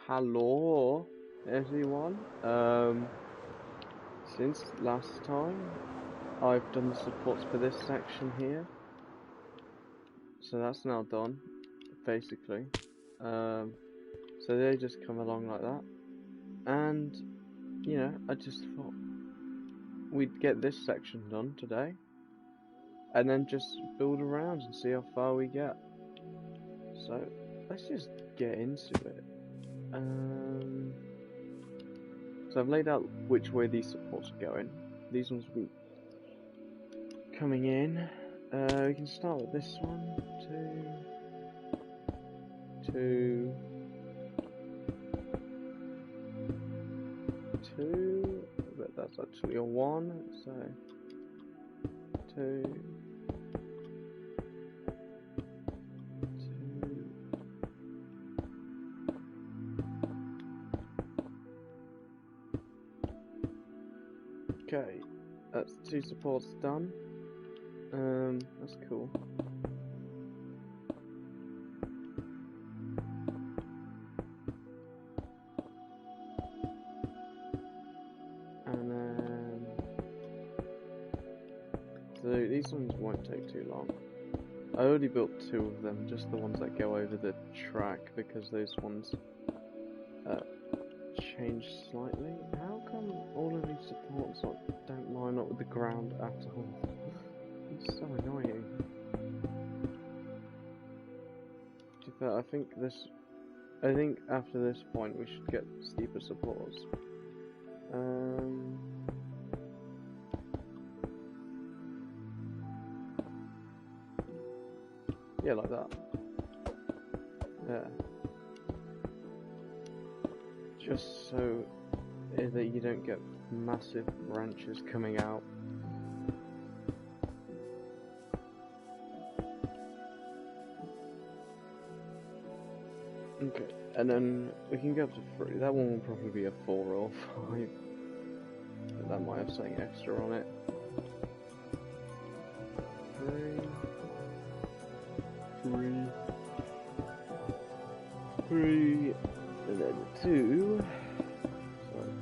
Hello, everyone. Since last time, I've done the supports for this section here, so that's now done, basically. So they just come along like that, and you know, I just thought we'd get this section done today, and then just build around and see how far we get. So let's just get into it. So I've laid out which way these supports are going. These ones will be coming in. We can start with this one. Two, but that's actually a 1, so 2, 2. Okay, that's 2 supports done. That's cool. And then, so these ones won't take too long. I already built 2 of them, just the ones that go over the track, because those ones change slightly. How come all of these supports don't line up with the ground at all? It's so annoying. I think after this point we should get steeper supports. Yeah, like that. Yeah. Just so that you don't get massive branches coming out. Okay, and then we can go up to 3. That one will probably be a 4 or 5. But that might have something extra on it. 3, and then 2. Sorry.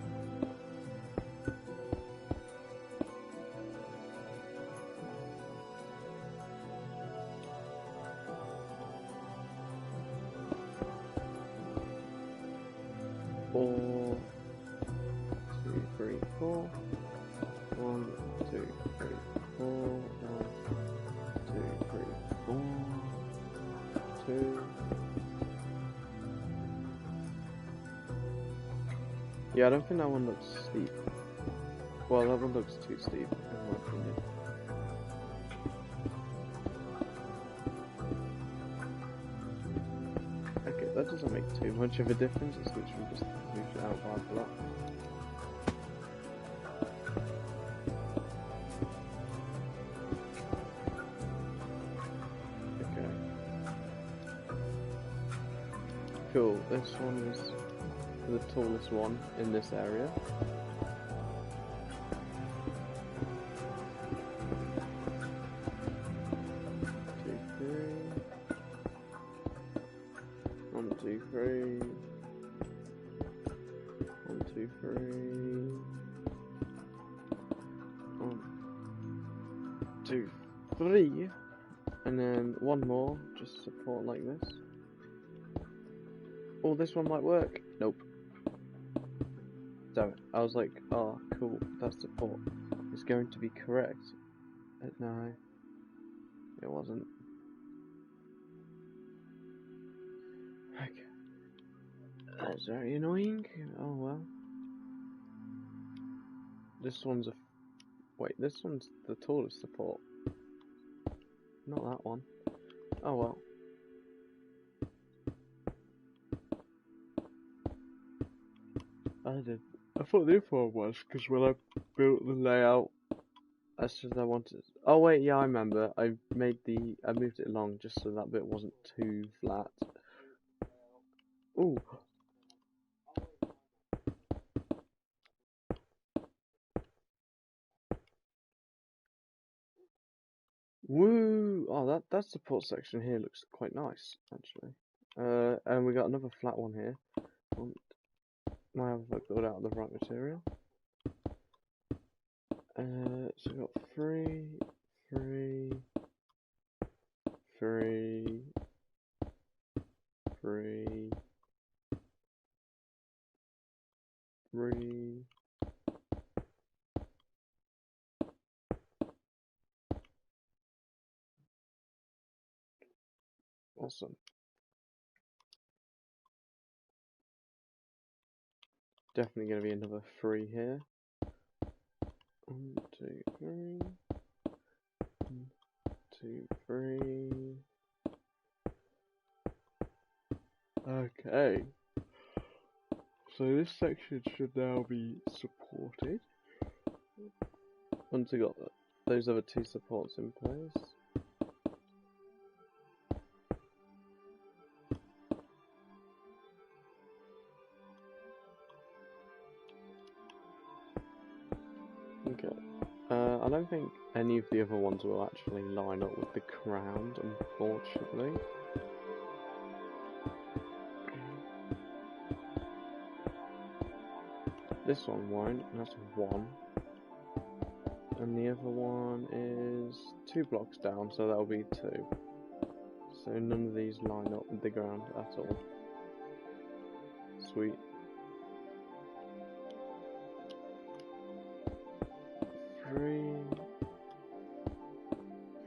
Four, 2, 3, 4. 1, 2, 3, 4. 1, 2, 3, 4. 2. Yeah, I don't think that one looks steep. Well, that one looks too steep, in my opinion. Okay, that doesn't make too much of a difference. It's literally just moved it out by a block. Okay. Cool. This one is the tallest one in this area. One, two, three. 1, 2, 3. 1, 2, 3. And then one more, just support like this. Oh, this one might work. Nope. Damn it. I was like, oh, cool, that support is going to be correct. But no, it wasn't. Okay. That's very annoying. Oh well. This one's wait, this one's the tallest support. Not that one. Oh well. I thought the other one was, because when I built the layout, that's just I wanted. Oh wait, yeah, I remember. I moved it along just so that bit wasn't too flat. Ooh. Woo! Oh, that support section here looks quite nice, actually. And we got another flat one here. Might have got out the right material. So we got 3, 3, 3, 3, 3. Awesome. Definitely going to be another 3 here. 1, 2, 3. 1, 2, 3. Okay. So this section should now be supported. Once we got those other 2 supports in place. Okay. I don't think any of the other ones will actually line up with the ground, unfortunately. This one won't, that's 1. And the other one is 2 blocks down, so that'll be 2. So none of these line up with the ground at all. Sweet. 3,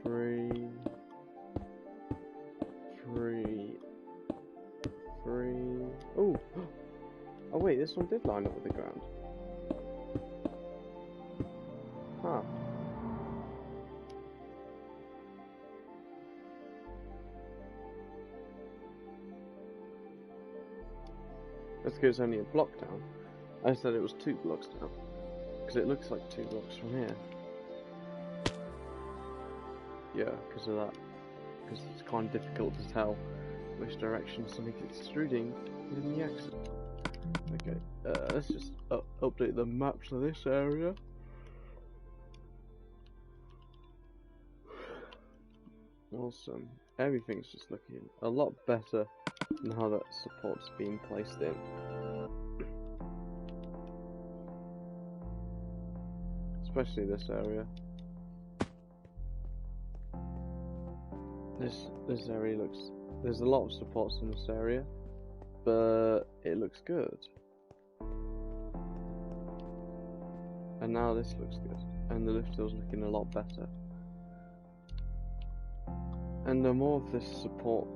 3, 3, 3. Oh! Oh wait, this one did line up with the ground. Huh. That's because it's only a block down. I said it was 2 blocks down. Because it looks like 2 blocks from here. Yeah, because of that. Because it's kind of difficult to tell which direction something is extruding within the axis. Okay, let's just update the maps of this area. Awesome. Everything's just looking a lot better now that support's been placed in. Especially this area. This area looks... There's a lot of supports in this area, but it looks good. And now this looks good. And the lift hill's looking a lot better. And the more of this support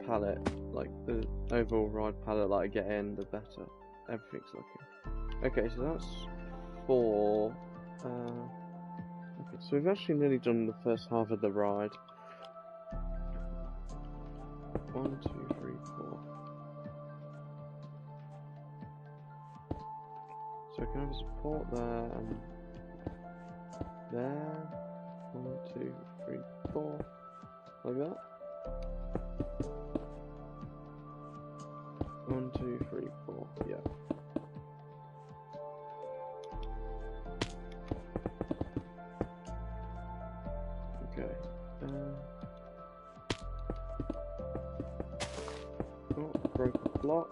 palette, like the overall ride palette that I get in, the better everything's looking. Okay, so that's 4. Okay, so we've actually nearly done the first half of the ride. 1, 2, 3, 4. So I can have a support there and there. 1, 2, 3, 4. Like that. 1, 2, 3, 4. Yeah. Okay. Break a block.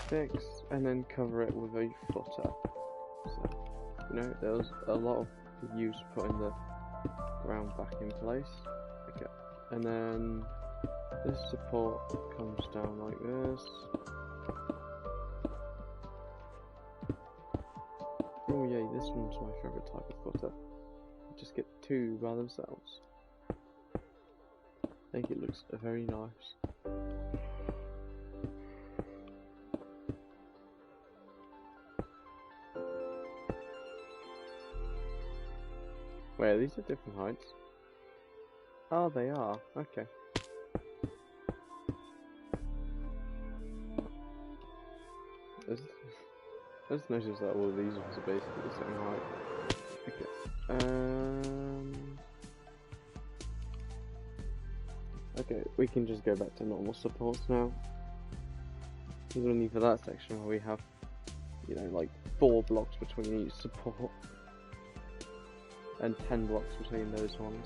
Fix, and then cover it with a footer. So, you know, there was a lot of use putting the ground back in place. Okay, and then this support comes down like this. Oh yay, this one's my favourite type of footer. Just get 2 by themselves. I think it looks very nice. Wait, these are different heights. Oh, they are. Okay. I just noticed that all of these ones are basically the same height. Okay. Okay, we can just go back to normal supports now. There's only for that section where we have, you know, like 4 blocks between each support. and 10 blocks between those ones.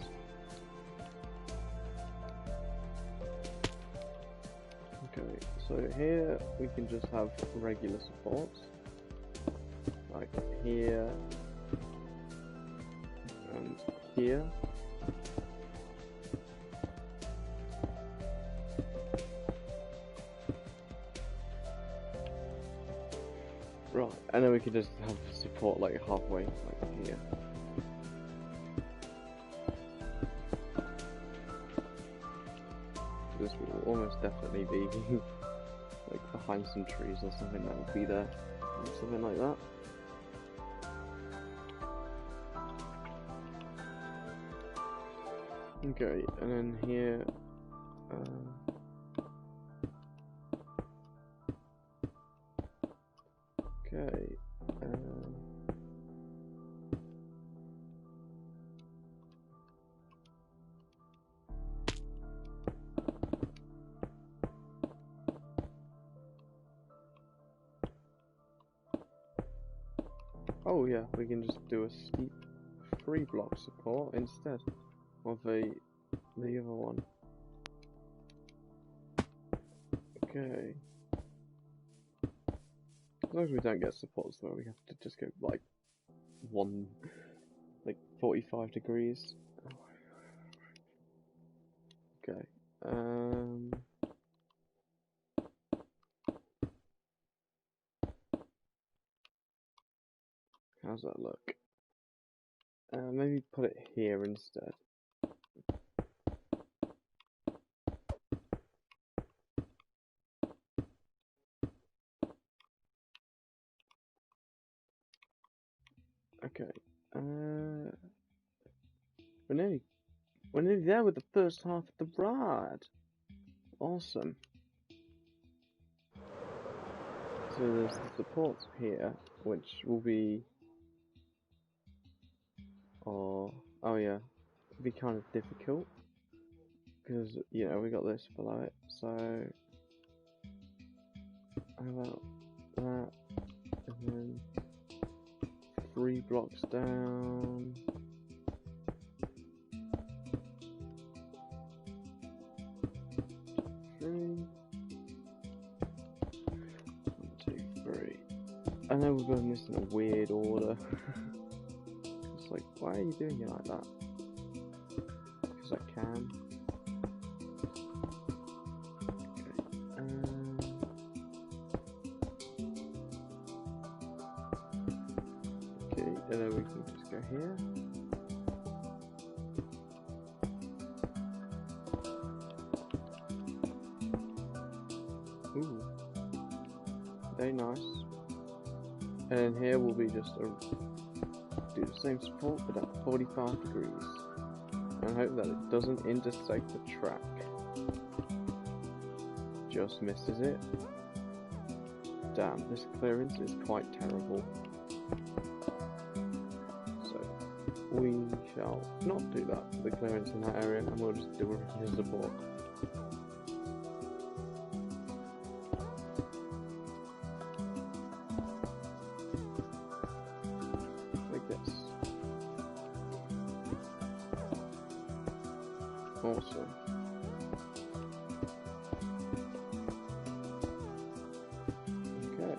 Okay, so here we can just have regular supports, like here and here. Right, and then we can just have support like halfway, like here. This will almost definitely be like behind some trees or something that will be there, something like that. Okay, and then here, okay, oh yeah, we can just do a steep 3-block support instead of the other one. Okay. As long as we don't get supports though, we have to just go like 45 degrees. Okay. How's that look? Maybe put it here instead. Okay. We're nearly there with the first half of the ride. Awesome. So there's the supports here, which will be, oh yeah, it'll be kind of difficult because you know we got this below it. So how about that, and then 3 blocks down. I know we're doing this in a weird order. It's like, why are you doing it like that? Because I can. Okay, and then we can just go here. Ooh, very nice. And here will be just do the same support but at 45 degrees. And hope that it doesn't intersect the track. Just misses it. Damn, this clearance is quite terrible. So we shall not do that for the clearance in that area, and we'll just do a regular support. Awesome. Okay.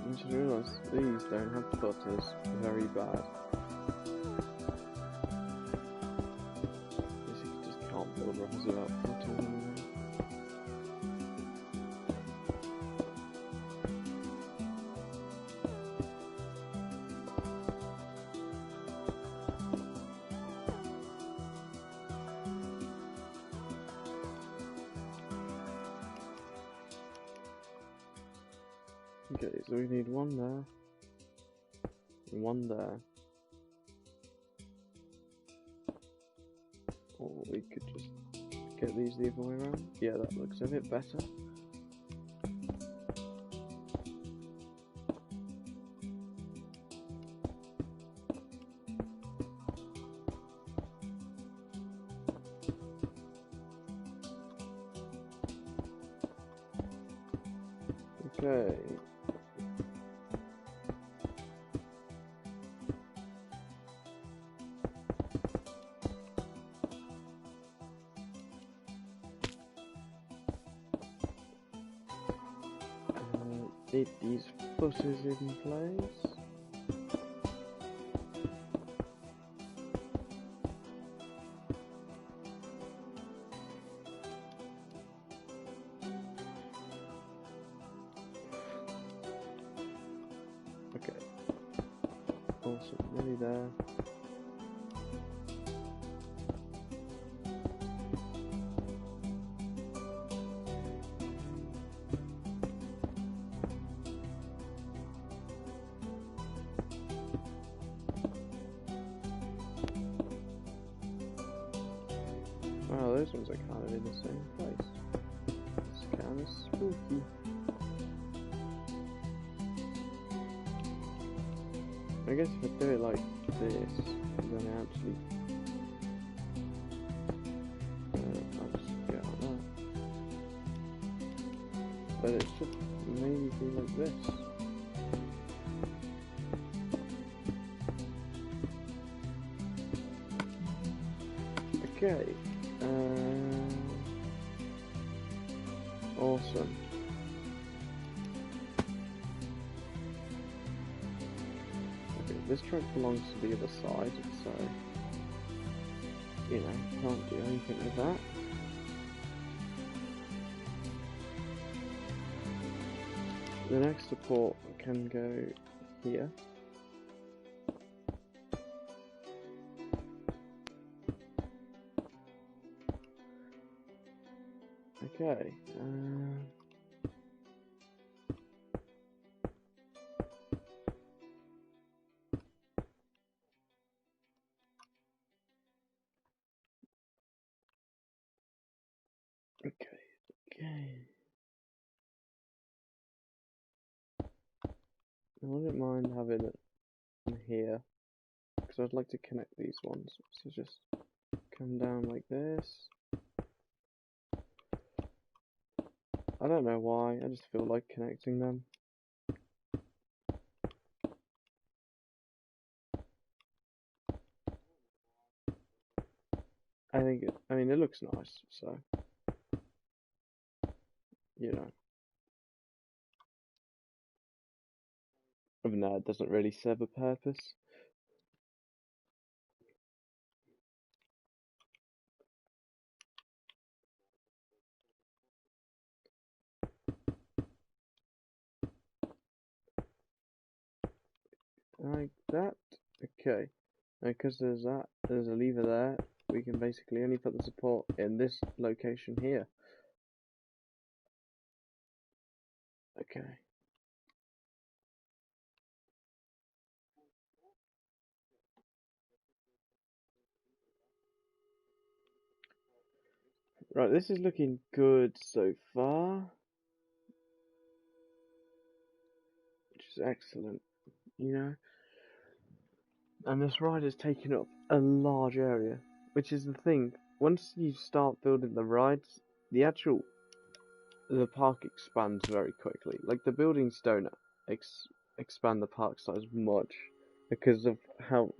You should realise these don't have butters. Very bad. Guess you just can't build runs without butters. Okay, so we need one there, and one there. Or we could just get these the other way around. Yeah, that looks a bit better. Okay. Need these footers in place. Okay. Awesome, nearly there. Wow, those ones are kind of in the same place. It's kind of spooky. I guess if I do it like this, then I actually I'll just get on that. But it should maybe be like this. Okay. Awesome. Okay, this truck belongs to the other side, so you know, can't do anything with that. The next support can go here. Okay. Okay. I wouldn't mind having it here, because I'd like to connect these ones. So just come down like this. I don't know why, I just feel like connecting them. I mean, it looks nice, so, you know. Other than that, it doesn't really serve a purpose. Like that. Okay. Because there's a lever there, we can basically only put the support in this location here. Okay. Right, this is looking good so far, which is excellent, you know. And this ride has taken up a large area, which is the thing. Once you start building the rides, the park expands very quickly. Like the buildings don't expand the park size much because of how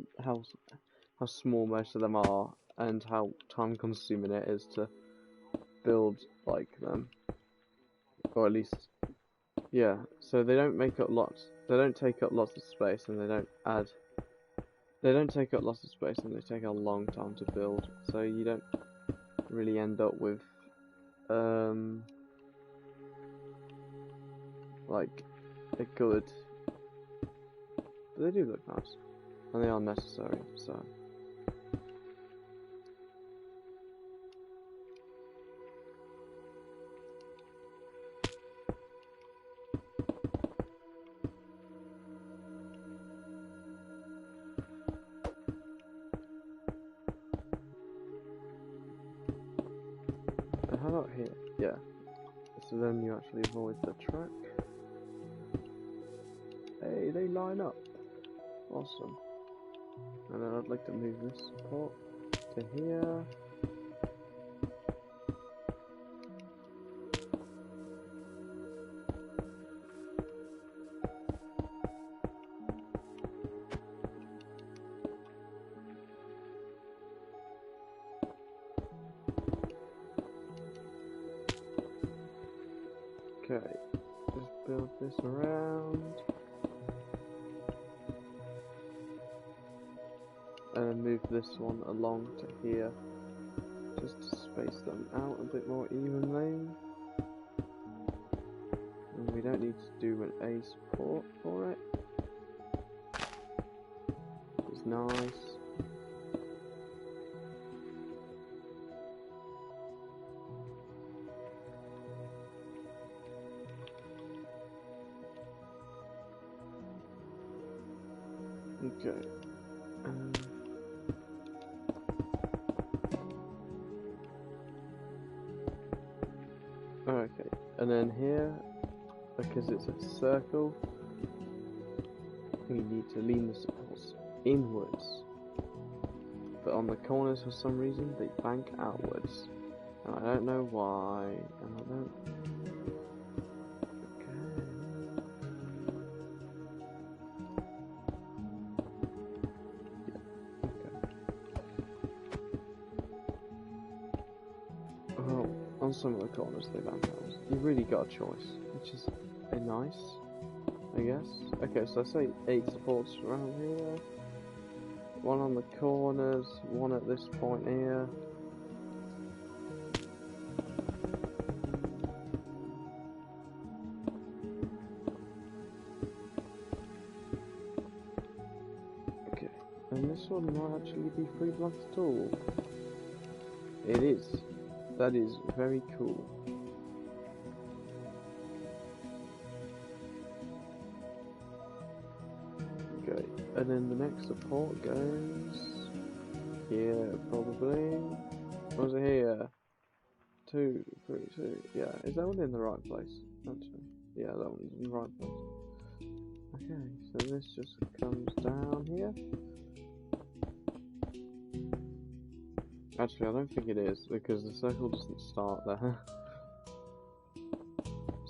small most of them are and how time consuming it is to build like them, or at least yeah. So they don't make up lots. They don't take up lots of space, and they don't take up lots of space, and they take a long time to build. So you don't really end up with like a good. But they do look nice, and they are necessary. So. How about here? Yeah. So then you actually avoid the track. Hey, they line up. Awesome. And then I'd like to move this support to here. Okay. Just build this around. And then move this one along to here. Just to space them out a bit more evenly. And we don't need to do an A support for it. It's nice. Okay. Okay, and then here, because it's a circle, we need to lean the supports inwards. But on the corners, for some reason, they bank outwards. And I don't know why, and I don't... Some of the corners they bank out. You've really got a choice, which is nice, I guess. Okay, so I say 8 supports around here. 1 on the corners, 1 at this point here. Okay, and this one might actually be 3 blocks tall. It is. That is very cool. Okay, and then the next support goes here, probably. Or is it here? 2, 3, 2. Yeah, is that one in the right place? Actually, yeah, that one's in the right place. Okay, so this just comes down here. Actually, I don't think it is, because the circle doesn't start there.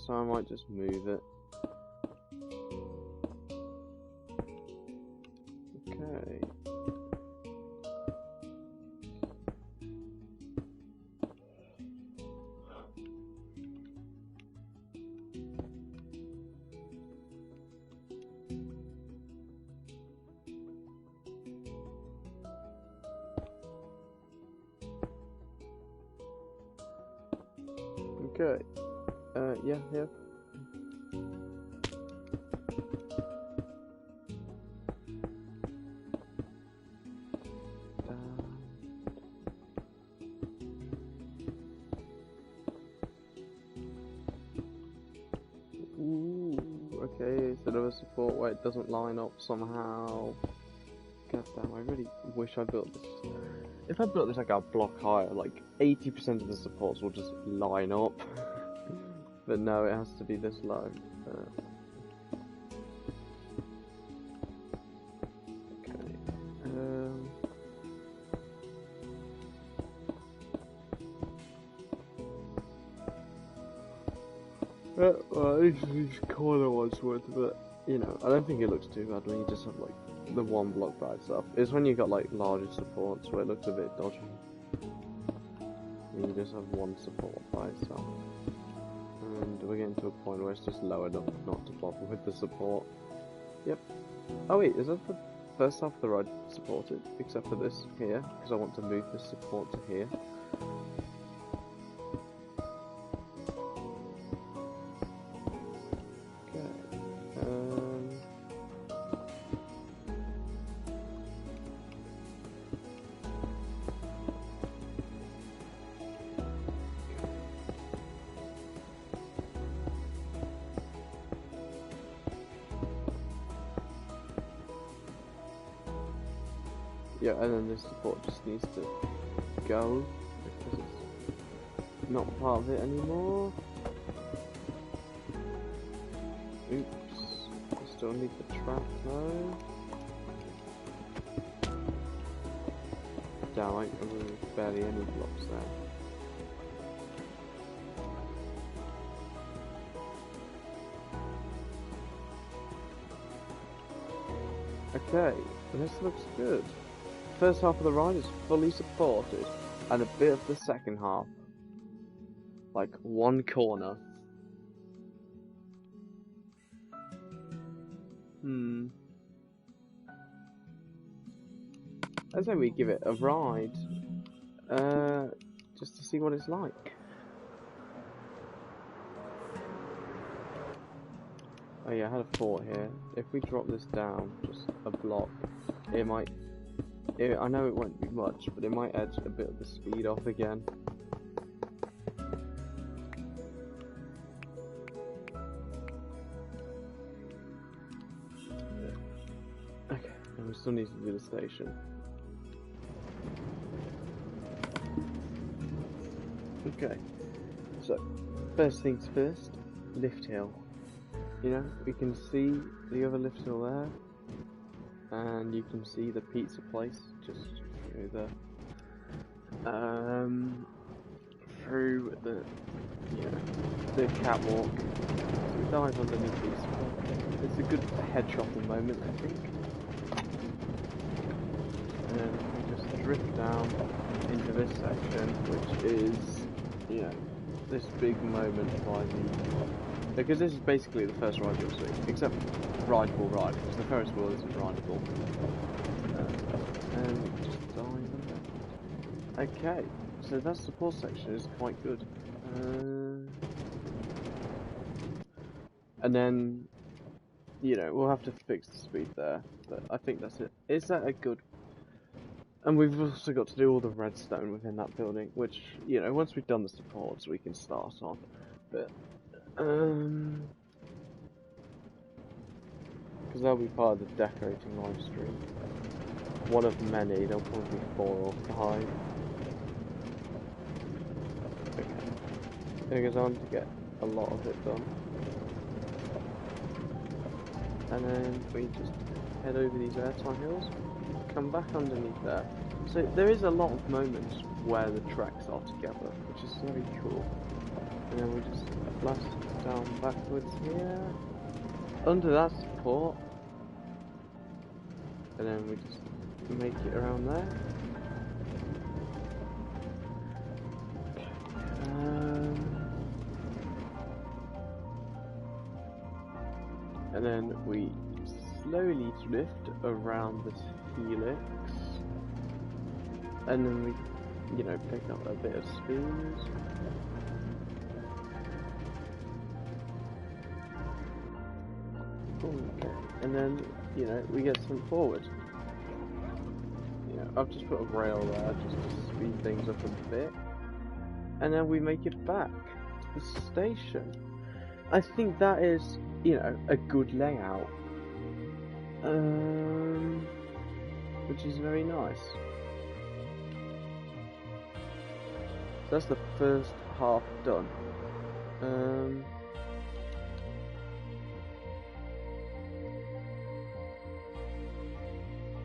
So I might just move it. Okay. Okay. Yeah. Ooh, okay, so there was support where it doesn't line up somehow. God damn, I really wish I built this. If I built this like a block higher, like 80% of the supports will just line up. But no, it has to be this low. Okay. Well, these corner ones would, but you know, I don't think it looks too bad when you just have like the one block by itself. It's when you got like larger supports where it looks a bit dodgy. You just have one support by itself. And we're getting to a point where it's just low enough not to bother with the support. Yep. Oh wait, is that the first half of the rod supported? Except for this here, because I want to move this support to here. Yeah, and then this support just needs to go because it's not part of it anymore. Oops, I still need the trap though. Damn, I removed barely any blocks there. Okay, this looks good. First half of the ride is fully supported, and a bit of the second half. Like one corner. I say we give it a ride, just to see what it's like. Oh yeah, I had a thought here. If we drop this down just a block, it might... I know it won't be much, but it might edge a bit of the speed off again. Okay, and we still need to do the station. Okay, so first things first, lift hill. You know, we can see the other lift hill there, and you can see the pizza place just through the catwalk. So we dive underneath these. It's a good head-chopping moment, I think. And then we just drift down into this section, which is, you know, this big moment by the... Because this is basically the first ride you'll see, except rideable ride, because the Ferris wheel isn't rideable. And we just dive under. Okay, so that support section is quite good. And then, you know, we'll have to fix the speed there, but I think that's it. Is that a good... And we've also got to do all the redstone within that building, which, you know, once we've done the supports, we can start on. But, because that'll be part of the decorating live stream. One of many, there'll probably be 4 or 5. Okay. It goes on to get a lot of it done. And then we just head over these airtime hills, come back underneath there. So there is a lot of moments where the tracks are together, which is very cool. And then we just blast down backwards here, under that support, and then we just make it around there. And then we slowly drift around this helix, and then we, you know, pick up a bit of speed. Okay, and then, you know, we get sent forward. You know, I've just put a rail there just to speed things up a bit, and then we make it back to the station. I think that is, you know, a good layout, which is very nice. So that's the first half done.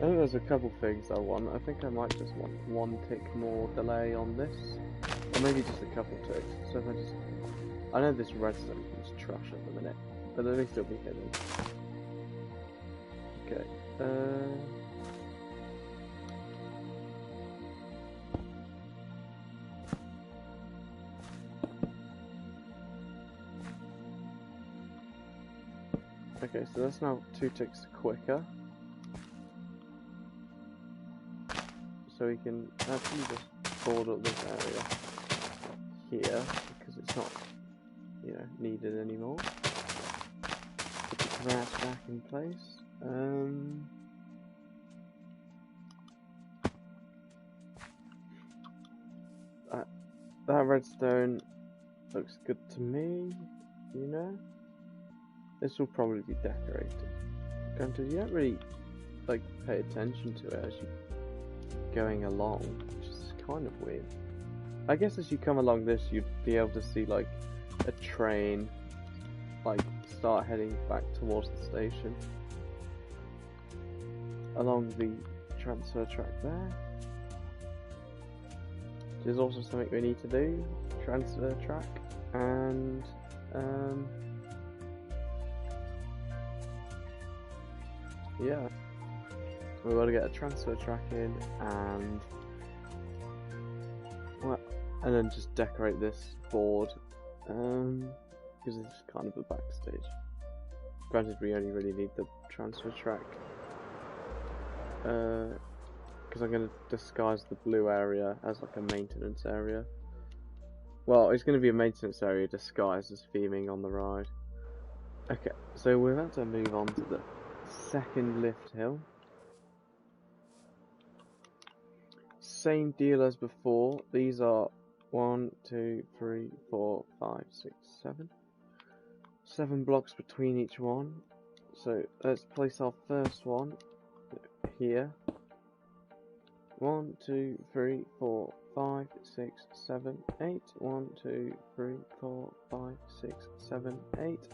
I think there's a couple things I want. I think I might just want 1 tick more delay on this, or maybe just a couple ticks. So if I just, I know this redstone is trash at the minute, but at least it'll be hidden. Okay. Okay, so that's now 2 ticks quicker. So we can actually just board up this area here, because it's not, you know, needed anymore. Put the grass back in place. That redstone looks good to me, you know. This will probably be decorated. Granted, you don't really, like, pay attention to it as you going along, which is kind of weird. I guess as you come along this, you'd be able to see like a train like start heading back towards the station along the transfer track there. There's also something we need to do, transfer track, and yeah. We've got to get a transfer track in, and well, and then just decorate this board, because it's kind of a backstage. Granted, we only really need the transfer track. Because I'm going to disguise the blue area as like a maintenance area. Well, it's going to be a maintenance area disguised as theming on the ride. Okay, so we're about to move on to the second lift hill. Same deal as before. These are 1, 2, 3, 4, 5, 6, 7. 7 blocks between each one. So let's place our first one here. 1, 2, 3, 4, 5, 6, 7, 8. 1, 2, 3, 4, 5, 6, 7, 8.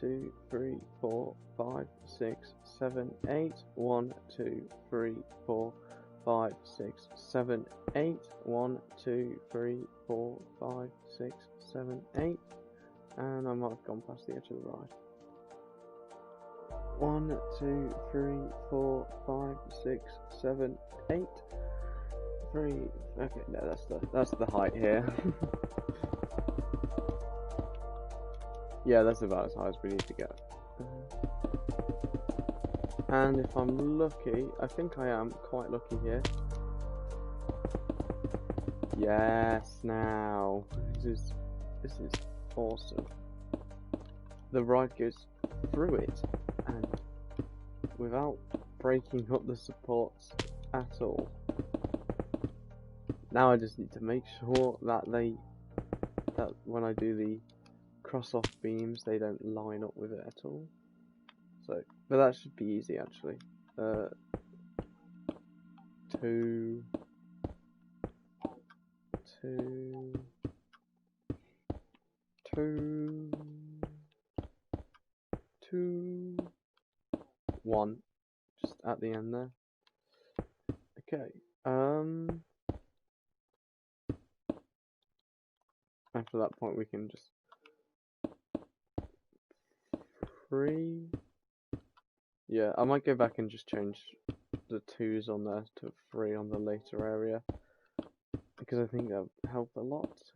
2, 3, 4, 5, 6, 7, 8. 1, 2, 3, 4, 5, 6, 7, 8. 1, 2, 3, 4, 5, 6, 7, 8. And I might have gone past the edge of the ride. 1, 2, 3, 4, 5, 6, 7, 8. 3. Okay, no, that's the height here. Yeah, that's about as high as we need to go. And if I'm lucky, I think I am quite lucky here. Yes, now this is awesome. The ride goes through it, and without breaking up the supports at all. Now I just need to make sure that when I do the cross-off beams, they don't line up with it at all. So, but that should be easy actually. 2, 2, 2, 2, 1, just at the end there. Okay. After that point, we can just 3. Yeah, I might go back and just change the 2s on there to 3 on the later area, because I think that would help a lot.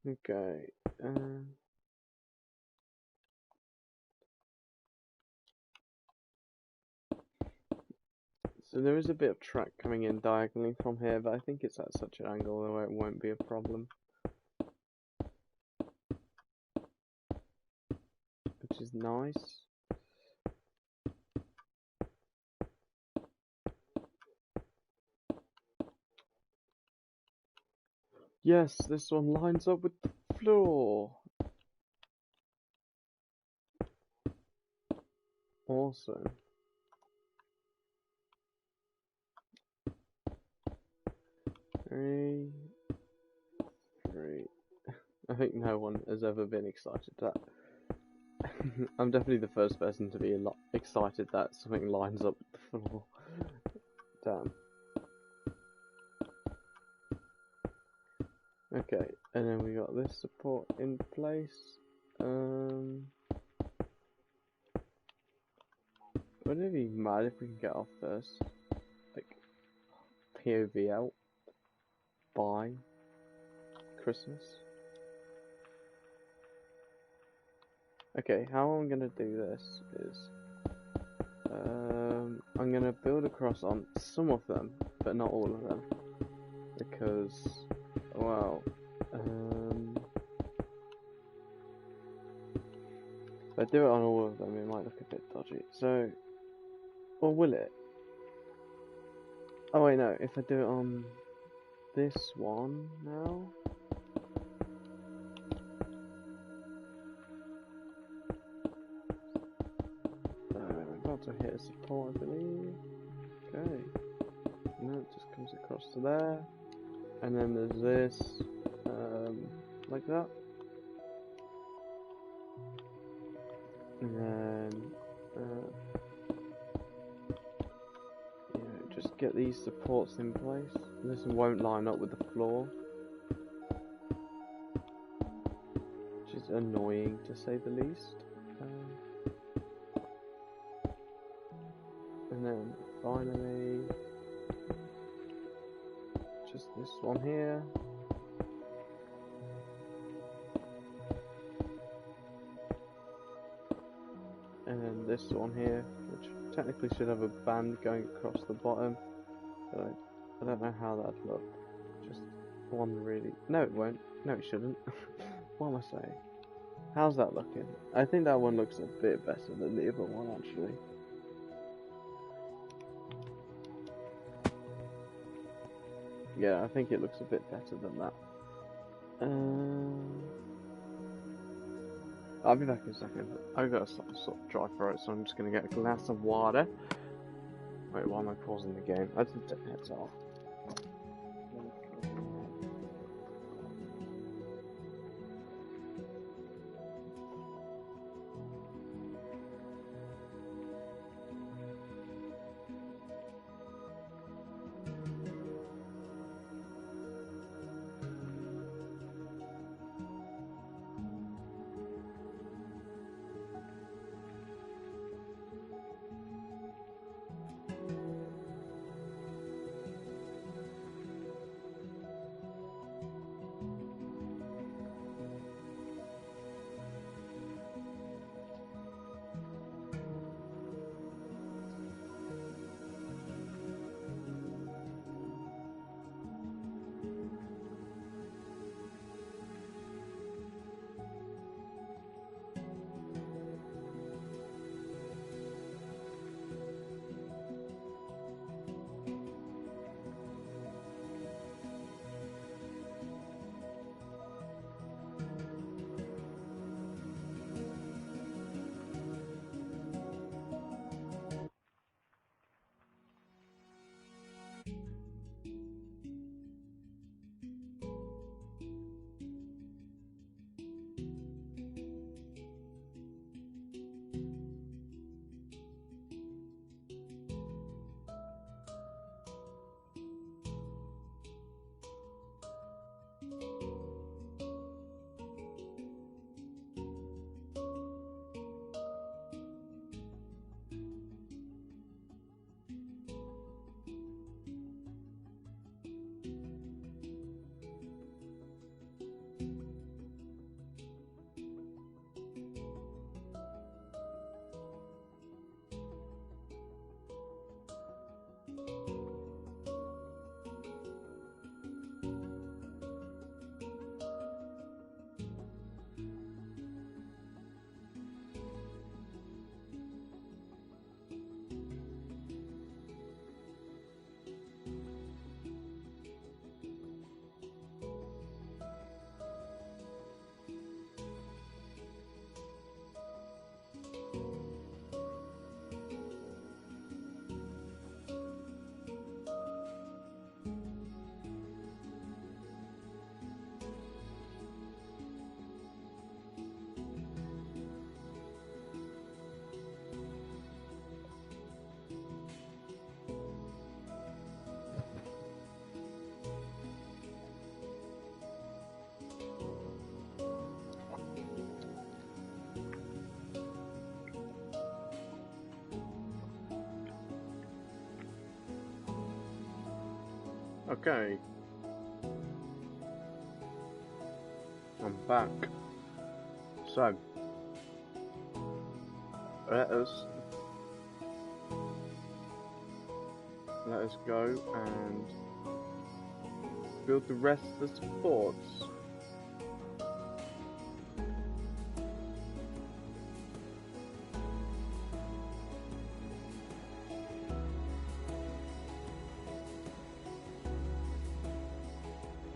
Okay. So there is a bit of track coming in diagonally from here, but I think it's at such an angle where it won't be a problem. Which is nice. Yes, this one lines up with the floor. Awesome. Three. I think no one has ever been excited that. I'm definitely the first person to be a lot excited that something lines up with the floor. Damn. Okay, and then we got this support in place. Wouldn't it be mad if we can get off first? Like, POV out by Christmas. Okay, how I'm gonna do this is I'm gonna build across on some of them, but not all of them, because, well, if I do it on all of them, it might look a bit dodgy. So, or will it? Oh wait, no. If I do it on this one now. To hit a support, I believe. Okay. No, it just comes across to there. And then there's this, like that. And then, just get these supports in place. This won't line up with the floor, which is annoying to say the least. And then finally, just this one here. And then this one here, which technically should have a band going across the bottom. But I don't know how that'd look. Just one really... No, it won't. No, it shouldn't. What am I saying? How's that looking? I think that one looks a bit better than the other one, actually. Yeah, I think it looks a bit better than that. I'll be back in a second. I've got a sort of dry throat, so I'm just going to get a glass of water. Wait, why am I pausing the game? I didn't take the heads off. Okay. I'm back. So, let us go and build the rest of the supports.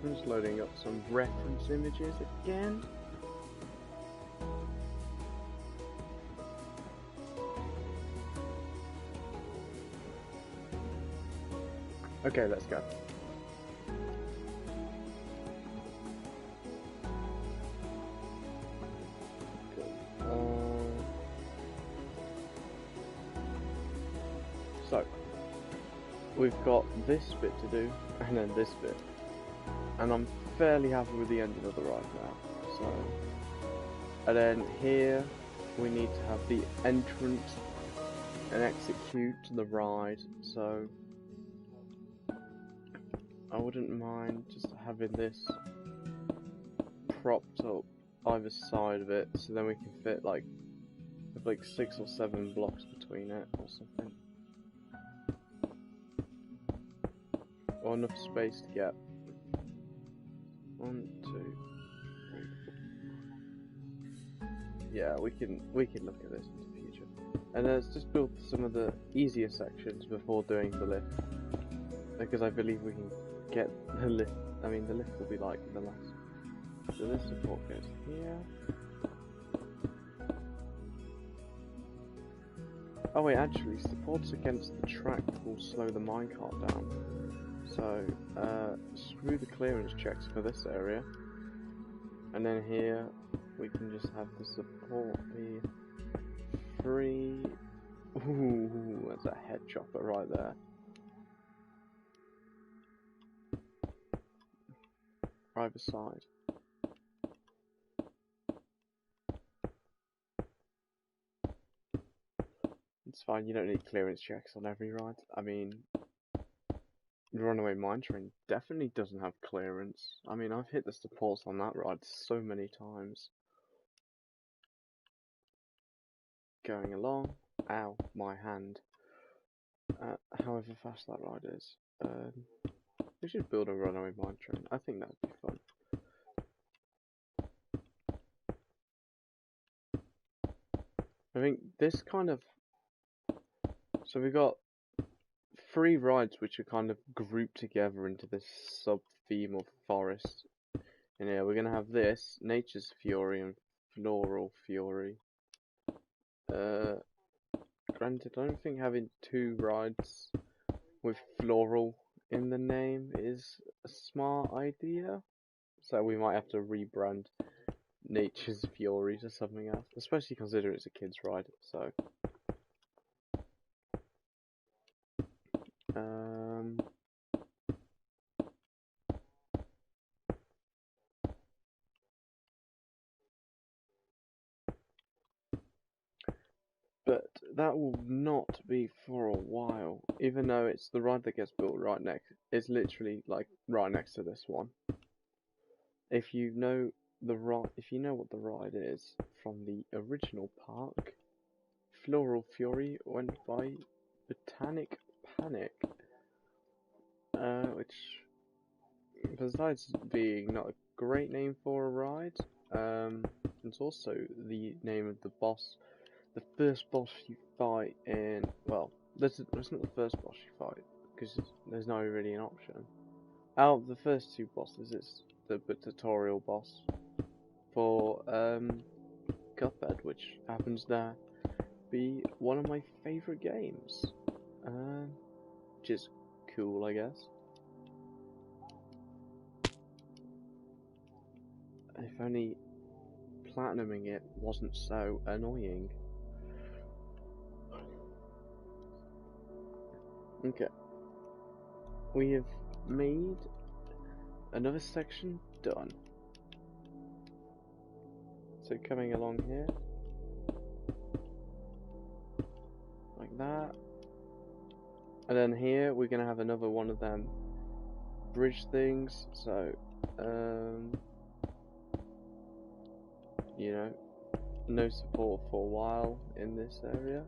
I'm just loading up some reference images again. Okay, let's go. So, we've got this bit to do, and then this bit. And I'm fairly happy with the ending of the ride now. So, and then here we need to have the entrance and execute the ride, so I wouldn't mind just having this propped up either side of it, so then we can fit like 6 or 7 blocks between it or something, or enough space to get 1, 2, 3, 4. Yeah, we can look at this in the future. And let's just build some of the easier sections before doing the lift, because I believe we can get the lift. I mean, the lift will be like the last. So this support goes here. Oh wait, actually, supports against the track will slow the minecart down. So, screw the clearance checks for this area. And then here, we can just have the support be free. Ooh, that's a head chopper right there. Either side. It's fine, you don't need clearance checks on every ride. I mean, the Runaway Mine Train definitely doesn't have clearance. I mean, I've hit the supports on that ride so many times. Going along. Ow, my hand. However fast that ride is. We should build a Runaway Mine Train. I think that'd be fun. I think this kind of... So we've got 3 rides which are kind of grouped together into this sub-theme of forest. And yeah, we're going to have this, Nature's Fury and Floral Fury. Granted, I don't think having 2 rides with floral in the name is a smart idea. So we might have to rebrand Nature's Fury to something else, especially considering it's a kid's ride, so... But that will not be for a while, even though it's the ride that gets built right next. It's literally like right next to this one. If you know what the ride is from the original park, Floral Fury went by Botanic Panic, which, besides being not a great name for a ride, it's also the name of the boss. The first boss you fight in, well, that's not the first boss you fight, because there's not really an option. Out of the first 2 bosses, it's the tutorial boss for Cuphead, which happens to be one of my favourite games, which is cool, I guess. If only platinuming it wasn't so annoying. Okay, we have made another section done. So coming along here, like that, and then here we're gonna have another one of them bridge things. So, you know, no support for a while in this area.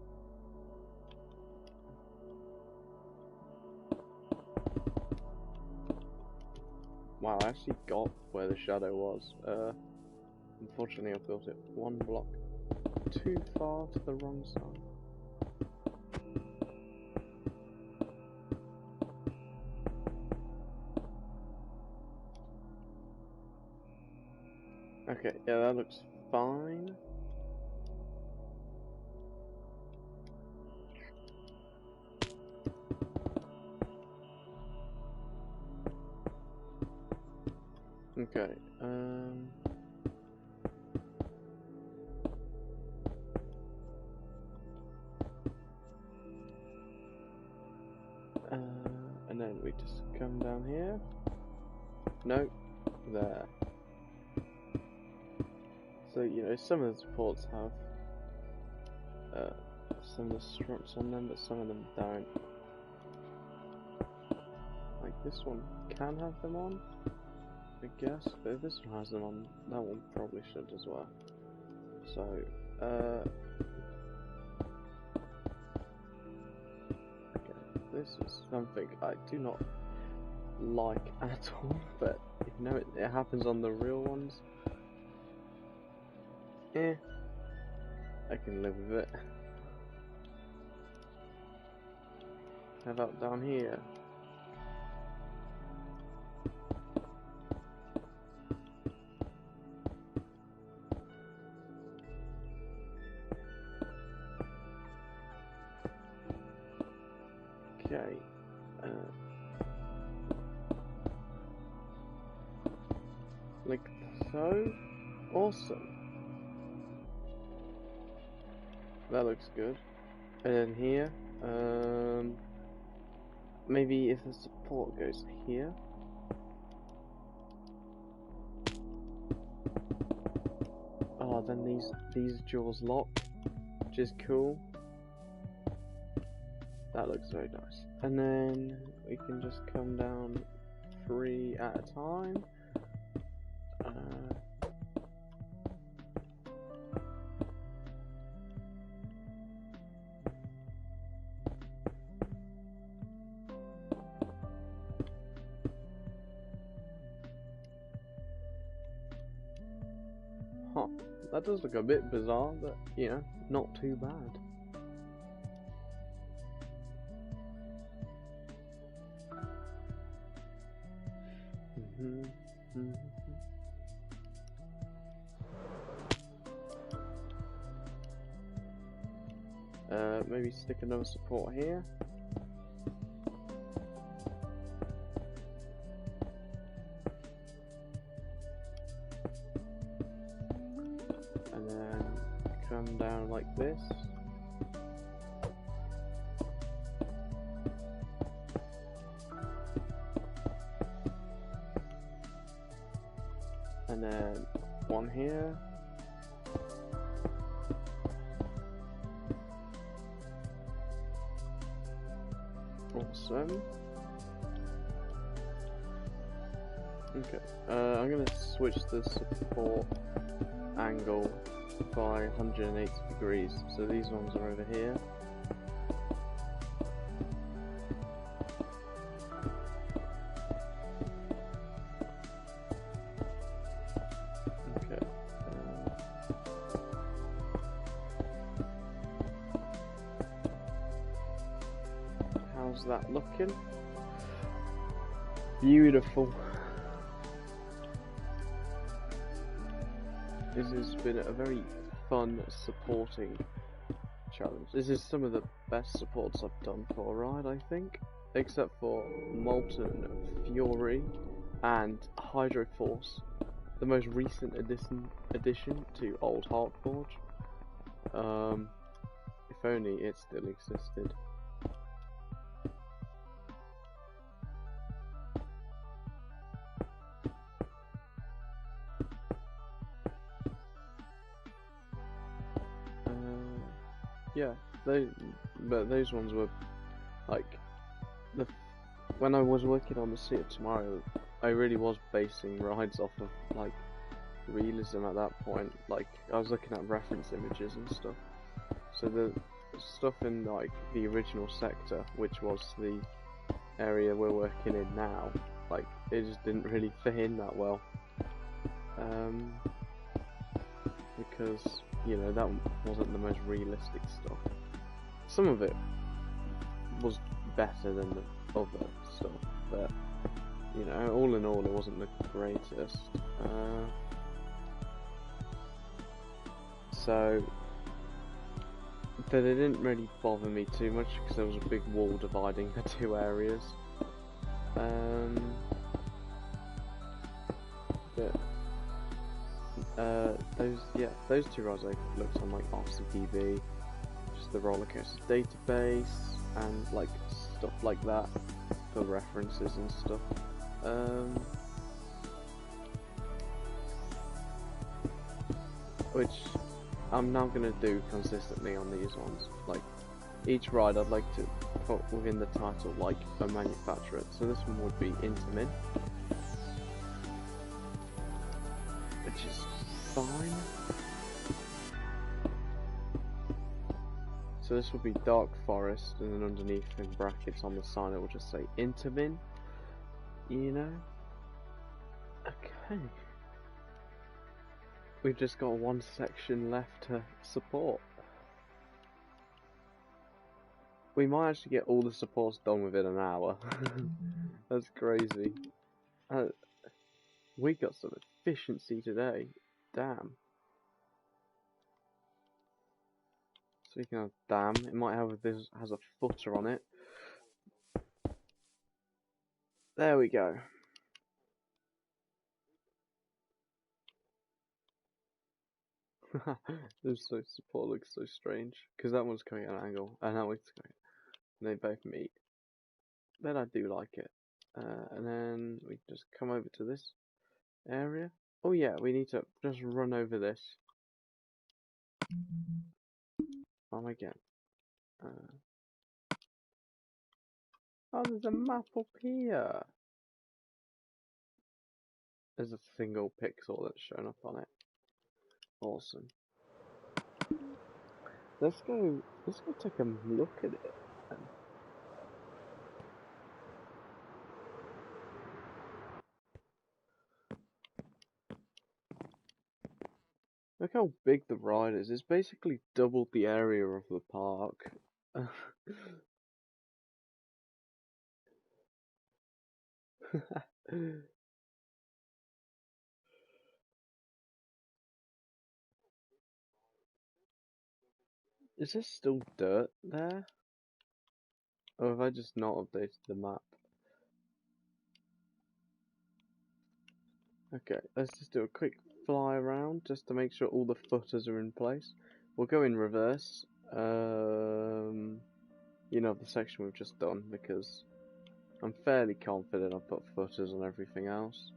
Wow, I actually got where the shadow was. Unfortunately, I built it 1 block too far to the wrong side. Okay, yeah, that looks fine. Okay, and then we just come down here. No, there. So, you know, some of the supports have some of the struts on them, but some of them don't. Like this one can have them on, I guess, but if this one has them on, that one probably should as well. So, okay, this is something I do not like at all, but you know it happens on the real ones. I can live with it. How about down here? Okay. Like so. Awesome. That looks good. And then here, maybe if the support goes here. Oh, then these jaws lock, which is cool. That looks very nice. And then we can just come down 3 at a time. Huh, that does look a bit bizarre, but you know, not too bad. Maybe stick another support here. And then come down like this. And then one here. Awesome. Okay, I'm gonna switch the support angle by 180 degrees. So these ones are over here. Okay. How's that looking? Beautiful. This has been a very fun supporting challenge. This is some of the best supports I've done for a ride, I think, except for Molten Fury and Hydro Force, the most recent addition to Old Heartforge. If only it still existed. Yeah, but those ones were like when I was working on the Sea of Tomorrow, I really was basing rides off of like realism at that point. Like I was looking at reference images and stuff. So the stuff in like the original sector, which was the area we're working in now, like it just didn't really fit in that well. Because you know, that wasn't the most realistic stuff. Some of it was better than the other stuff, but you know, all in all, it wasn't the greatest. But it didn't really bother me too much because there was a big wall dividing the two areas. Those two rides I looked on like RCTV, just the roller coaster database and like stuff like that for references and stuff. Which I'm now gonna do consistently on these ones. Like each ride I'd like to put within the title like a manufacturer. So this one would be intamin, which is fine. So this will be dark forest, and then underneath in brackets on the sign it will just say intamin, you know? Okay. We've just got one section left to support. We might actually get all the supports done within an hour. That's crazy. We got some efficiency today. Damn. Speaking of damn, it might have this has a footer on it. There we go. This support looks so strange because that one's coming at an angle and that one's going. And they both meet. Then I do like it. And then we just come over to this area. Oh yeah, we need to just run over this. Again. Oh, there's a map up here. There's a single pixel that's shown up on it. Awesome. Let's go take a look at it. Look how big the ride is. It's basically doubled the area of the park. Is there still dirt there? Or have I just not updated the map? Okay, let's just do a quick fly around just to make sure all the footers are in place. We'll go in reverse. You know, the section we've just done, because I'm fairly confident I've put footers on everything else.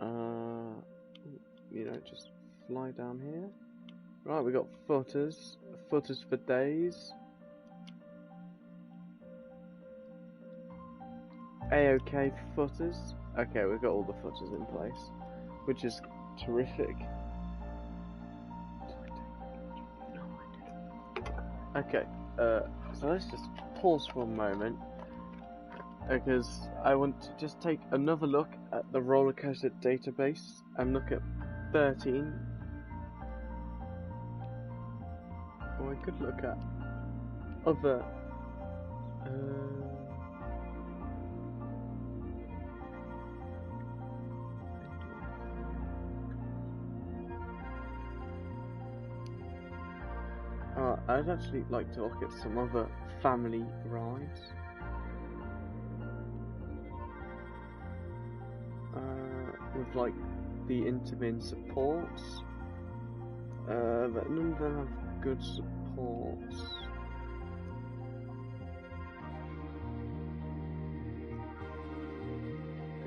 You know, just fly down here. Right, we got footers. Footers for days. A-OK footers. Okay, we've got all the footers in place, which is terrific. Okay, so let's just pause for a moment, because I want to just take another look at the roller coaster database and look at 13. Or I could look at other. I'd actually like to look at some other family rides. With like the intamin supports. But none of them have good supports.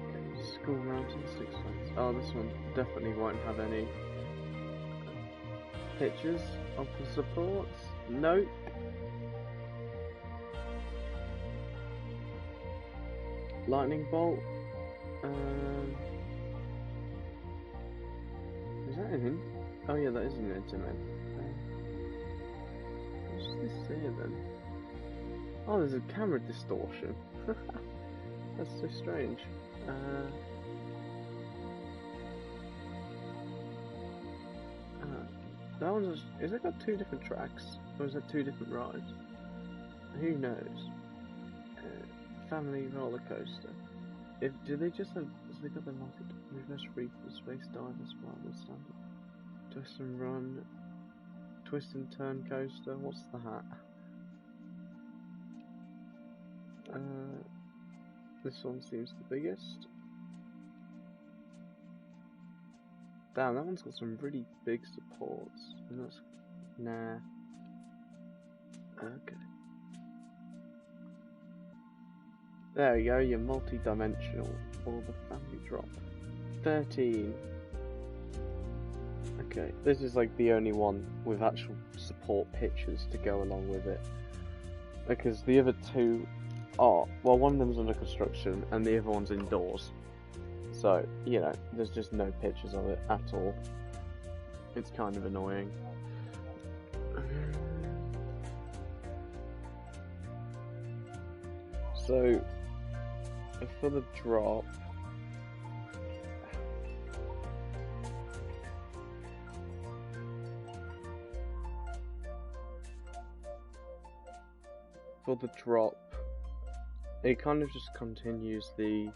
Okay, School Mountain, Six Flags. Oh, this one definitely won't have any pictures of the supports. Nope. Lightning bolt. Is that in? Oh yeah, that is an intamin. What's this here then? Oh, there's a camera distortion. That's so strange. That one's just, is it got two different tracks? Or is it two different rides? Who knows? Family roller coaster. Do they just have, they got the reverse wraith for space divers, rather standard. Twist and run, twist and turn coaster. What's the hat? This one seems the biggest. Damn, that one's got some really big supports. And that's nah. Okay. There we go, you're multi-dimensional for the family drop. 13. Okay, this is like the only one with actual support pictures to go along with it. because the other two are, well, one of them's under construction and the other one's indoors. So, you know, there's just no pictures of it at all. It's kind of annoying. So, for the drop, it kind of just continues the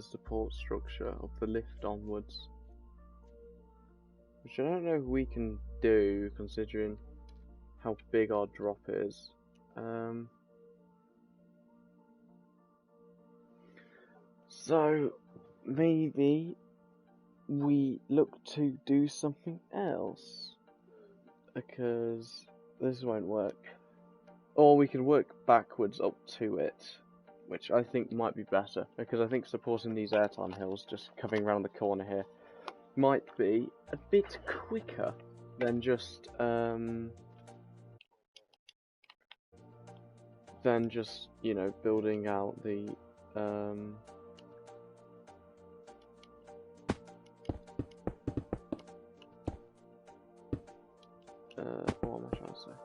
support structure of the lift onwards, which I don't know if we can do considering how big our drop is. So maybe we look to do something else, because this won't work. Or we can work backwards up to it, which I think might be better, because I think supporting these airtime hills just coming around the corner here might be a bit quicker than just you know, building out the what am I trying to say?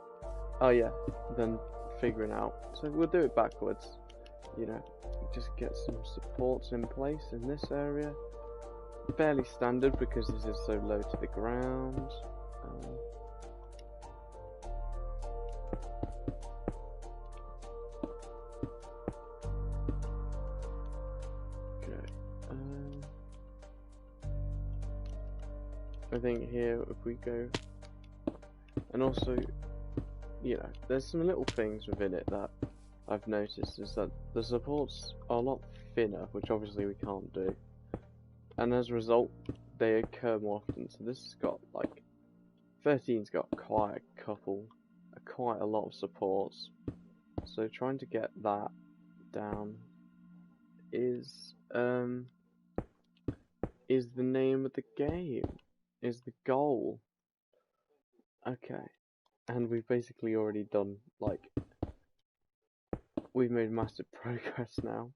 Oh yeah, then figuring out. So we'll do it backwards. You know, just get some supports in place in this area. Fairly standard because this is so low to the ground. Okay. I think here if we go, and also, you know, there's some little things within it that I've noticed is that the supports are a lot thinner, which obviously we can't do, and as a result they occur more often. So this has got like 13's got quite a lot of supports, so trying to get that down is the name of the game, is the goal. Okay, and we've basically already done, like, we've made massive progress now.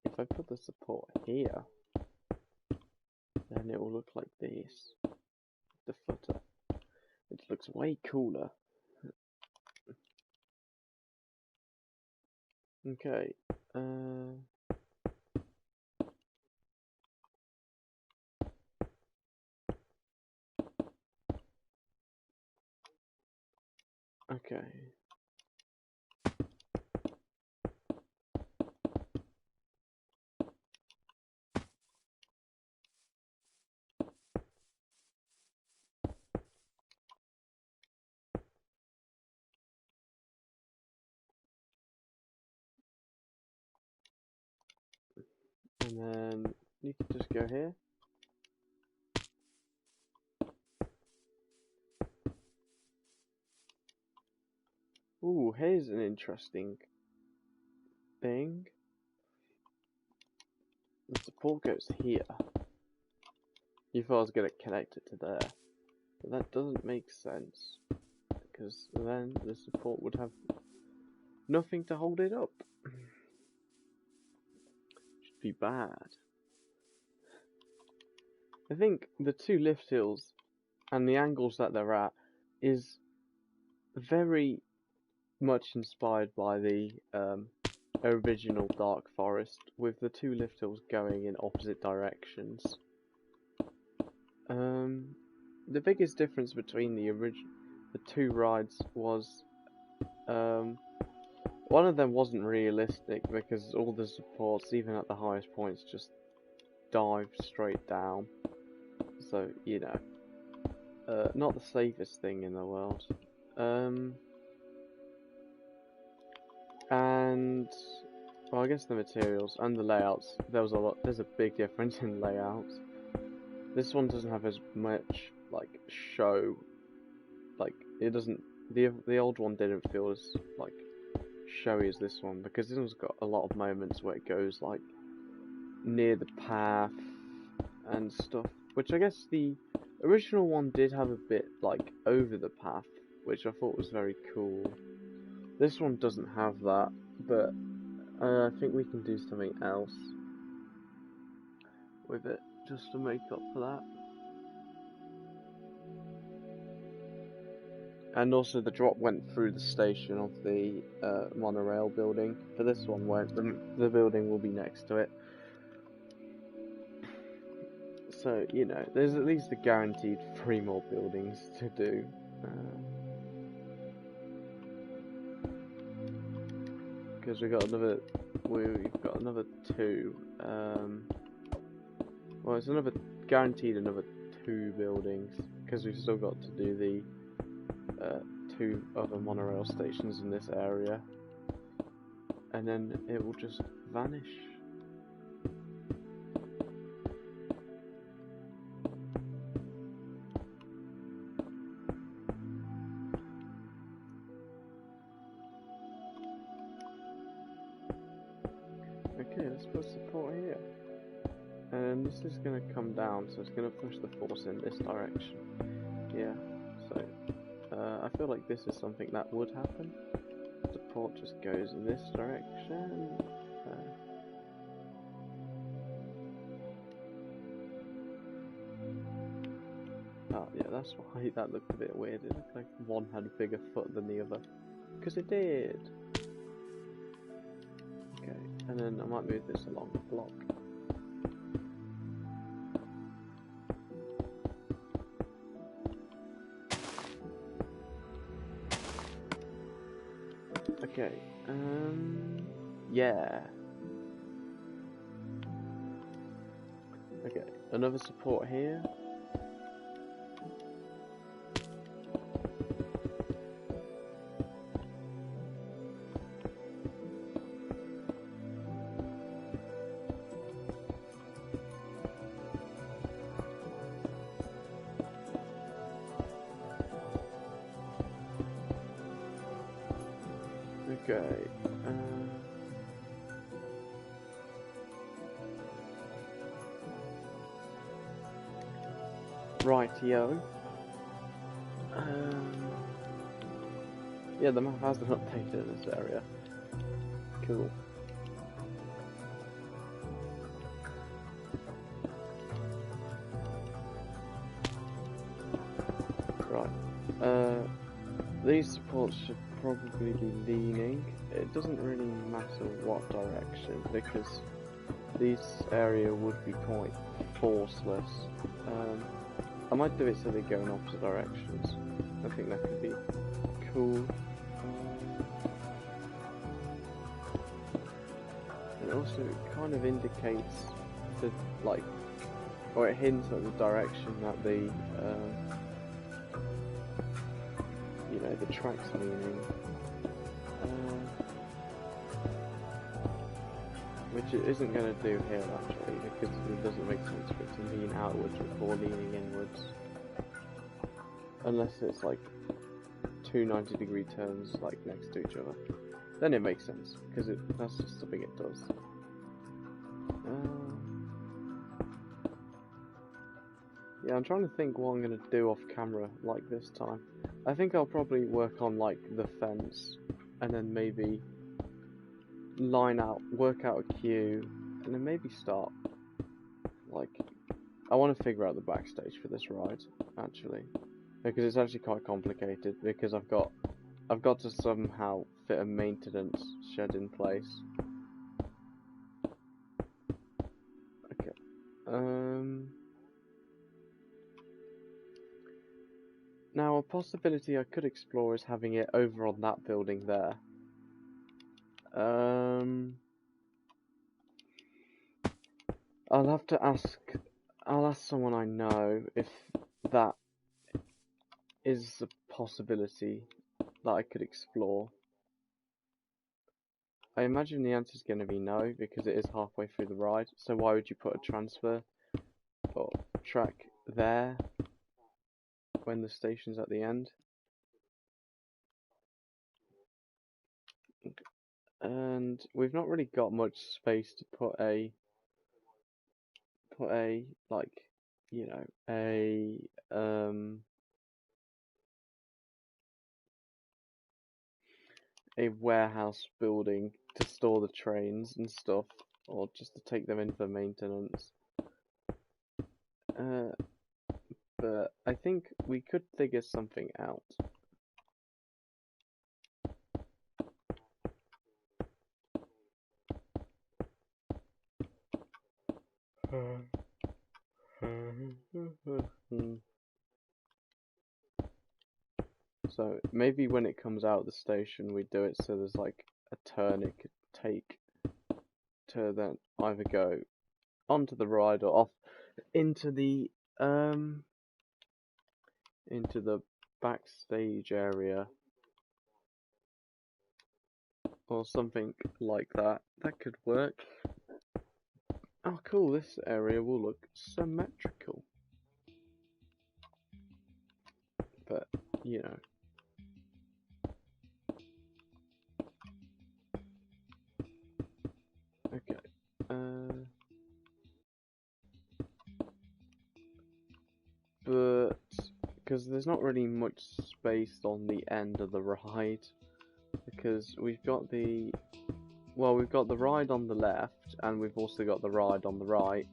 If I put the support here, then it will look like this. The footer. It looks way cooler. Okay. Okay. And then you can just go here. Ooh, here's an interesting thing. The support goes here. You thought I was going to connect it to there, but that doesn't make sense, because then the support would have nothing to hold it up. Should be bad. I think the two lift hills and the angles that they're at is very much inspired by the original Dark Forest, with the two lift hills going in opposite directions. The biggest difference between the two rides was one of them wasn't realistic because all the supports, even at the highest points, just dive straight down. So, you know, not the safest thing in the world. And well, I guess the materials and the layouts, there's a big difference in layouts. This one doesn't have as much like show, like it doesn't. The old one didn't feel as like showy as this one, because this one's got a lot of moments where it goes like near the path and stuff, which I guess the original one did have a bit like over the path, which I thought was very cool. This one doesn't have that, but I think we can do something else with it just to make up for that. And also the drop went through the station of the monorail building. For this one won't, the building will be next to it. So, you know, there's at least a guaranteed 3 more buildings to do. Because we've got another 2. Well, it's guaranteed another 2 buildings, because we've still got to do the 2 other monorail stations in this area, and then it will just vanish. Okay, let's put support here. And this is going to come down, so it's going to push the force in this direction. Yeah, so I feel like this is something that would happen. Support just goes in this direction. Oh yeah, that's why that looked a bit weird. It looked like one had a bigger foot than the other. Because it did! Okay, and then I might move this along the block. Okay, yeah. Okay, another support here. Okay, rightio. Yeah, the map hasn't updated in this area. Cool. Right. These supports should probably be leaning. It doesn't really matter what direction, because this area would be quite forceless. I might do it so they go in opposite directions. I think that could be cool. And also it kind of indicates the, like, or it hints at the direction that the you know, the track's leaning, which it isn't going to do here actually, because it doesn't make sense for it to lean outwards before leaning inwards, unless it's like 2 90-degree turns like next to each other. Then it makes sense, because that's just something it does. Yeah, I'm trying to think what I'm going to do off camera like this time. I think I'll probably work on like the fence, and then maybe work out a queue, and then maybe start, like, I want to figure out the backstage for this ride, actually, because it's actually quite complicated, because I've got to somehow fit a maintenance shed in place. Okay, now a possibility I could explore is having it over on that building there. I'll ask someone I know if that is a possibility that I could explore. I imagine the answer is going to be no, because it is halfway through the ride, so why would you put a transfer or track there when the station's at the end? And we've not really got much space to put a like, you know, a warehouse building to store the trains and stuff, or just to take them in for maintenance. But I think we could figure something out. So maybe when it comes out of the station, we do it so there's like a turn it could take to then either go onto the ride or off into the backstage area or something like that. That could work. Oh cool, this area will look symmetrical. But, you know. Okay. But because there's not really much space on the end of the ride, because we've got the ride on the left and we've also got the ride on the right,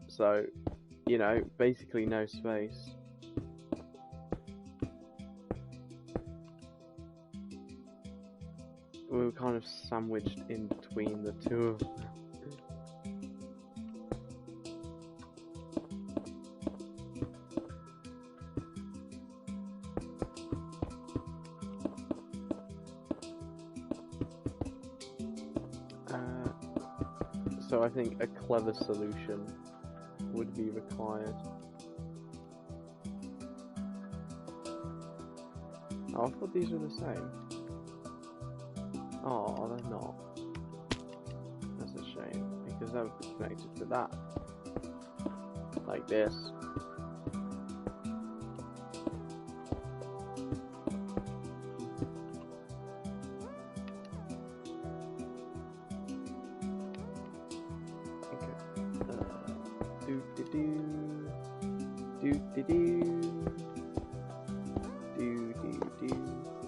so you know, basically no space. We were kind of sandwiched in between the two of them. So I think a clever solution would be required. Oh, I thought these were the same. Oh, they're not. That's a shame, because that would be connected to that. Like this.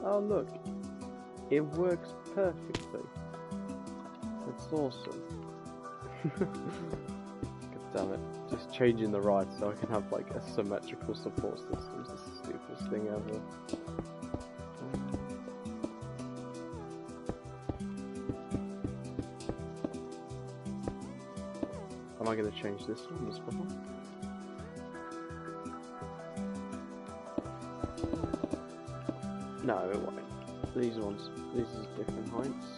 Oh look, it works perfectly. That's awesome. God damn it, just changing the ride so I can have like a symmetrical support system is the stupidest thing ever. Am I going to change this one as well? No, it won't. These are different heights.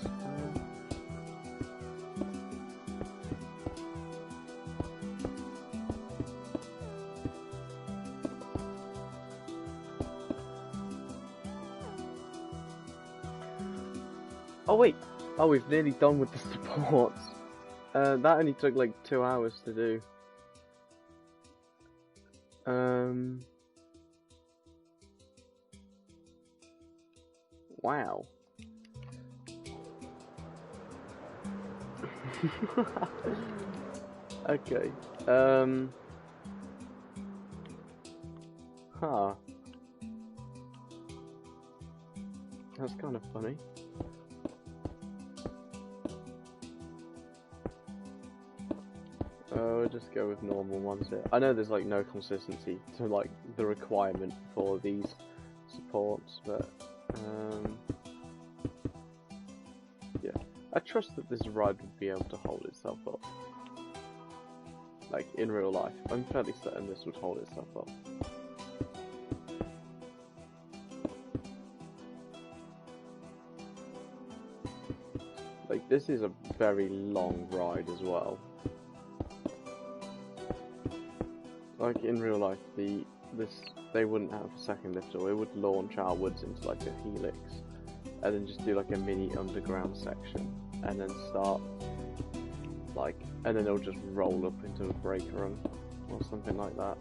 Oh wait! Oh, we've nearly done with the supports. That only took like 2 hours to do. Wow. Okay. Huh. That's kind of funny. We'll just go with normal ones here. I know there's like no consistency to like the requirement for these supports, but yeah. I trust that this ride would be able to hold itself up. Like in real life. I'm fairly certain this would hold itself up. Like this is a very long ride as well. Like in real life, they wouldn't have a second lift, or it would launch outwards into like a helix, and then just do like a mini underground section, and then start like, and then it'll just roll up into a brake run or something like that.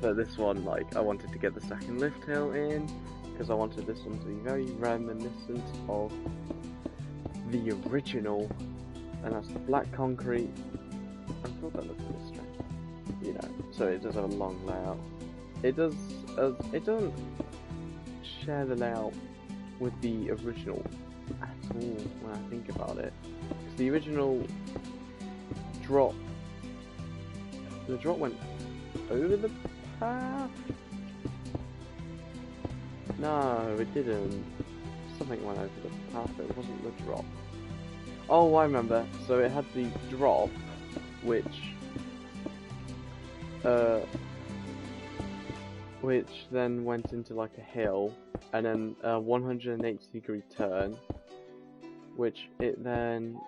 but this one, like, I wanted to get the second lift hill in, because I wanted this one to be very reminiscent of the original, and that's the black concrete. I thought that looked really strange, you know. So it does have a long layout. It does. It doesn't share the layout with the original at all when I think about it. Because the original drop, the drop went over the path. No, it didn't. Something went over the path, but it wasn't the drop. Oh, I remember. So it had the drop, which then went into like a hill, and then a 180-degree turn, which it then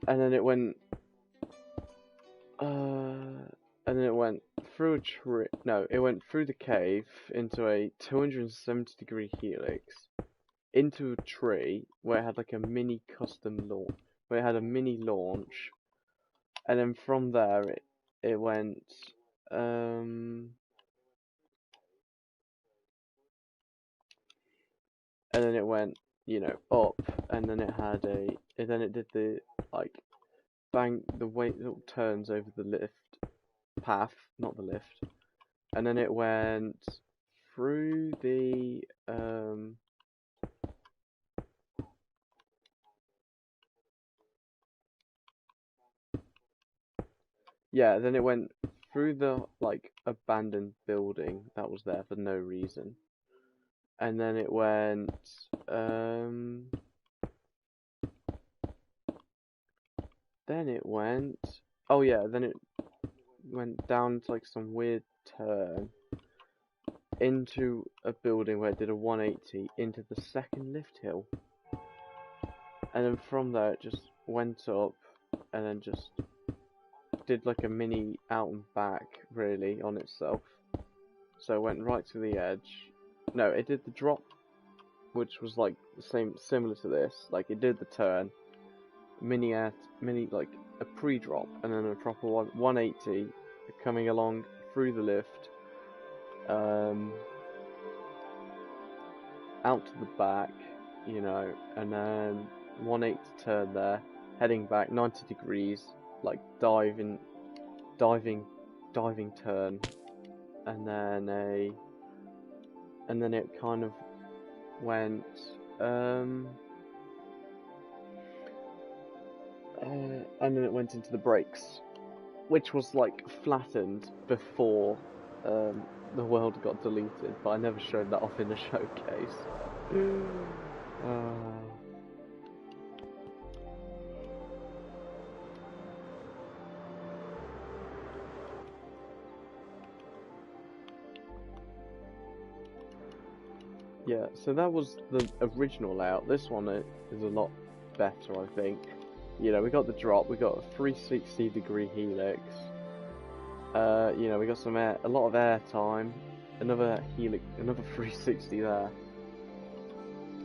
and then it went through a tree. No, it went through the cave into a 270-degree helix into a tree where it had like a mini custom launch, where it had a mini launch, and then from there it went and then it went, you know, up, and then it had then it did the like the way it turns over the lift path, not the lift, and then it went through the yeah, then it went through the like abandoned building that was there for no reason, and then it went oh yeah, then it went down to like some weird turn into a building where it did a 180 into the second lift hill, and then from there it just went up and then just did like a mini out and back really on itself. So it went right to the edge. No, it did the drop, which was like similar to this. Like it did the turn, mini like a pre-drop, and then a proper 180 coming along through the lift, out to the back, you know, and then 180 turn there, heading back 90 degrees, like diving turn, and then it kind of went and then it went into the brakes, which was like flattened before the world got deleted, but I never showed that off in the showcase. Yeah, so that was the original layout. This one is a lot better, I think. You know, we got the drop, we got a 360-degree helix. You know, we got a lot of air time, another helix, another 360 there.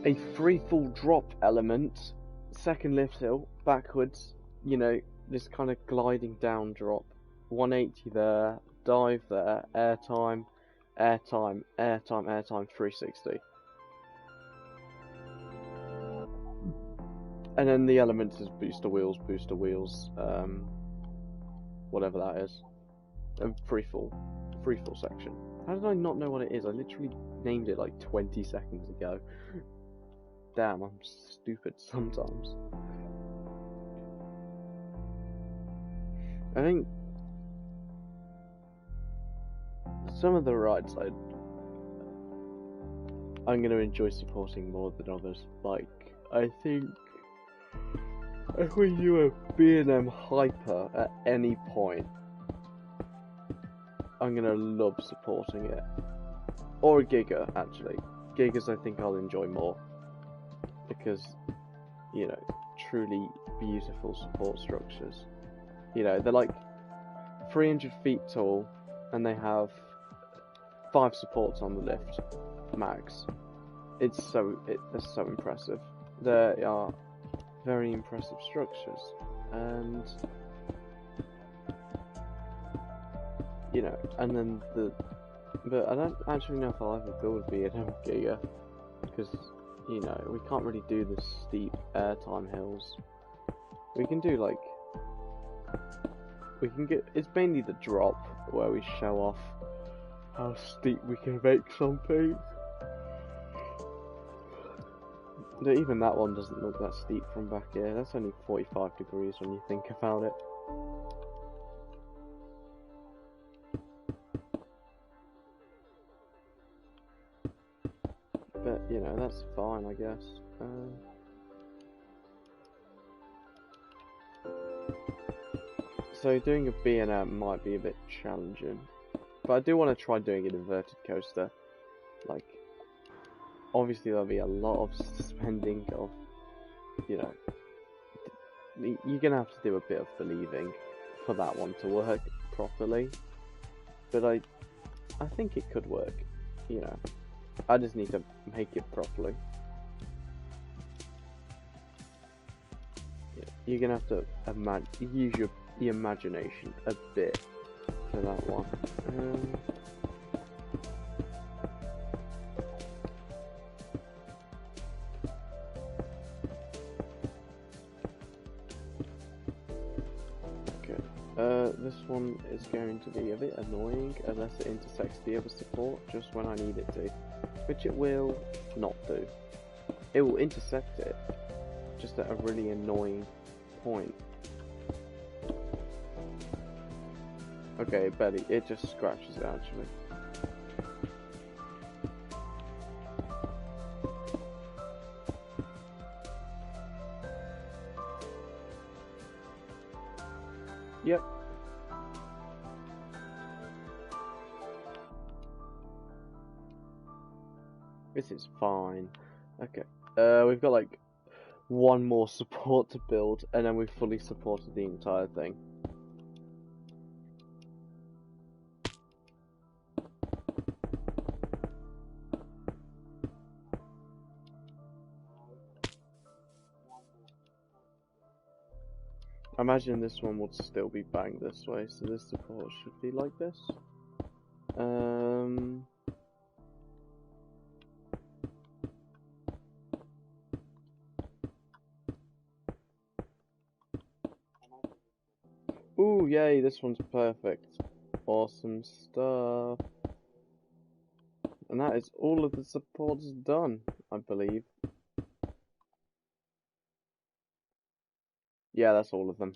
A free fall drop element, second lift hill, backwards. You know, this kind of gliding down drop, 180 there, dive there, air time, 360. And then the elements is booster wheels, whatever that is. And free fall section. How did I not know what it is? I literally named it like 20 seconds ago. Damn, I'm stupid sometimes. I think some of the rides I'm gonna enjoy supporting more than others. Like, I think if we do a B&M Hyper at any point, I'm gonna love supporting it. Or a Giga, actually. Gigas I think I'll enjoy more. Because, you know, truly beautiful support structures. You know, they're like 300 feet tall, and they have 5 supports on the lift, max. They're so impressive. They are very impressive structures, and you know, and then but I don't actually know if I'll ever build a B&M Giga, because you know, we can't really do the steep airtime hills. We can do like, it's mainly the drop where we show off how steep we can make something. But even that one doesn't look that steep from back here. That's only 45 degrees when you think about it. But, you know, that's fine, I guess. So doing a B&M might be a bit challenging. But I do want to try doing an inverted coaster. Like, obviously there'll be a lot of spending of, you know, you're going to have to do a bit of believing for that one to work properly. But I think it could work, you know. I just need to make it properly. Yeah, you're going to have to use your imagination a bit for that one. This one is going to be a bit annoying unless it intersects the other support just when I need it to, which it will not do. It will intersect it, just at a really annoying point. Okay, barely, it just scratches it actually. Yep. This is fine. Okay. We've got like one more support to build, and then we've fully supported the entire thing. I imagine this one would still be banged this way, so this support should be like this. Ooh, yay, this one's perfect. Awesome stuff. And that is all of the supports done, I believe. Yeah, that's all of them.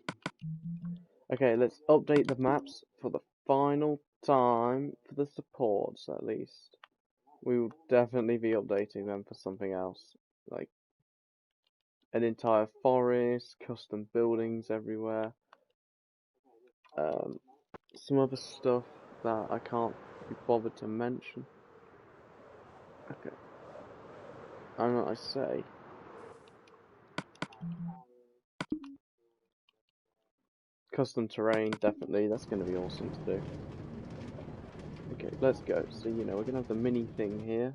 Okay, let's update the maps for the final time for the supports, at least. We will definitely be updating them for something else, like an entire forest, custom buildings everywhere. Some other stuff that I can't be bothered to mention. Okay. I know what I say. Custom terrain, definitely. That's going to be awesome to do. Okay, let's go. So, you know, we're going to have the mini thing here.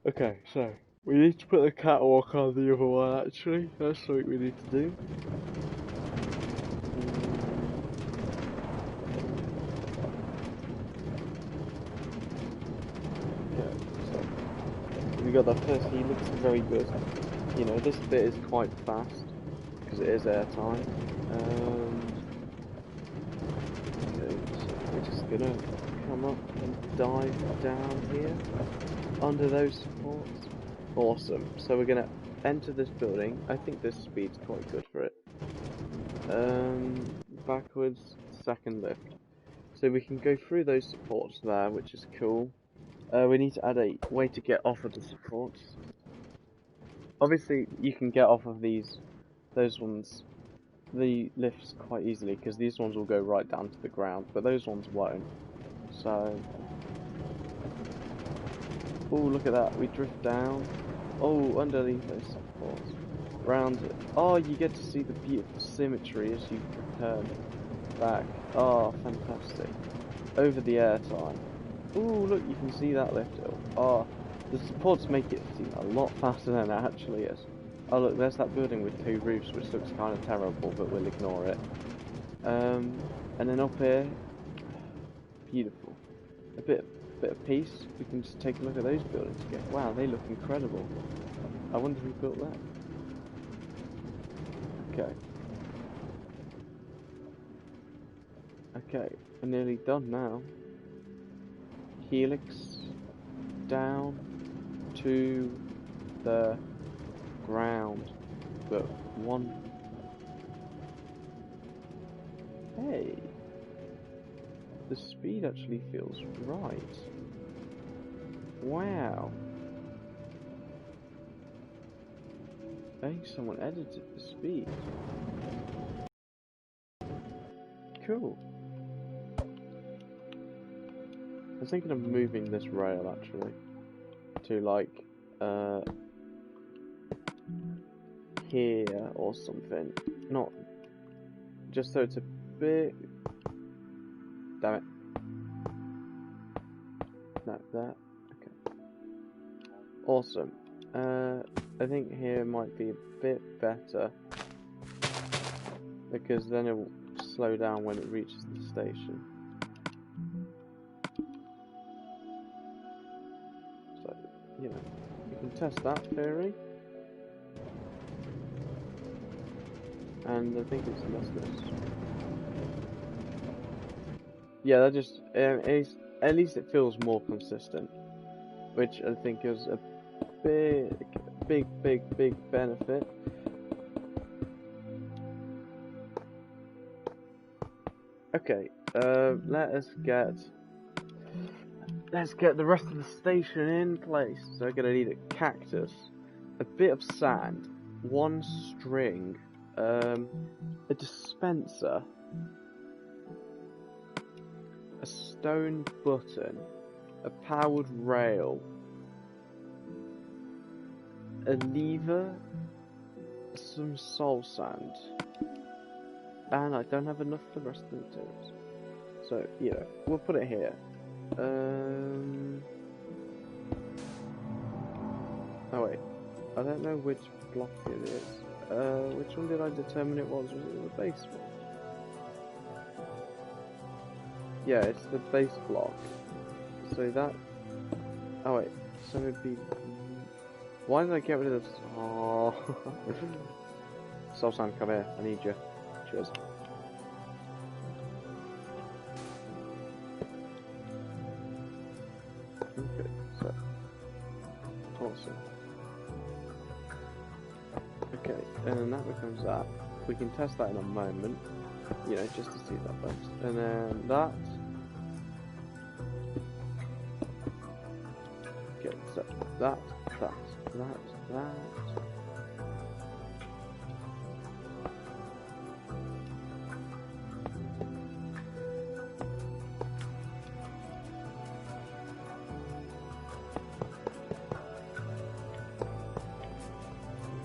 Okay, so we need to put the catwalk on the other one, actually. That's something we need to do. Okay, so we got that first. He looks very good. You know, this bit is quite fast because it is airtime. Okay, so we're just gonna come up and dive down here under those supports. Awesome. So we're gonna enter this building. I think this speed's quite good for it. Backwards, second lift. So we can go through those supports there, which is cool. We need to add a way to get off of the supports. Obviously, you can get off of those ones, the lifts quite easily, because these ones will go right down to the ground, but those ones won't. So, oh, look at that, we drift down. Oh, underneath those supports. Round it. Oh, you get to see the beautiful symmetry as you return back. Oh, fantastic. over the air time. Ooh, look, you can see that lift. Oh, the supports make it seem a lot faster than it actually is. Oh look, there's that building with 2 roofs, which looks kind of terrible, but we'll ignore it. And then up here, beautiful. A bit of peace. We can just take a look at those buildings again. Wow, they look incredible. I wonder who built that. Okay. Okay, we're nearly done now. Helix down to the ground, but one. Hey, the speed actually feels right. Wow. I think someone edited the speed. Cool. I was thinking of moving this rail actually to like here or something. Not just so it's a bit. Damn it. No, that. Okay. Awesome. I think here might be a bit better because then it will slow down when it reaches the station. So, you know, you can test that theory. And I think it's this. Yeah, that just at least it feels more consistent, which I think is a big benefit. Okay, let's get the rest of the station in place. So we're gonna need a cactus, a bit of sand, 1 string, a dispenser, a stone button, a powered rail, a lever, some soul sand, and I don't have enough for the rest of the materials. So, yeah, we'll put it here. Oh wait, I don't know which block it is. Which one did I determine it was? Was it the base one? Yeah, it's the base block. So that. Oh wait, so it'd be. Why did I get rid of this? Oh. Soul Sand, come here. I need you. Cheers. Okay, so. Awesome. Okay, and then that becomes that. We can test that in a moment. You know, just to see that first. And then that. Okay, so that.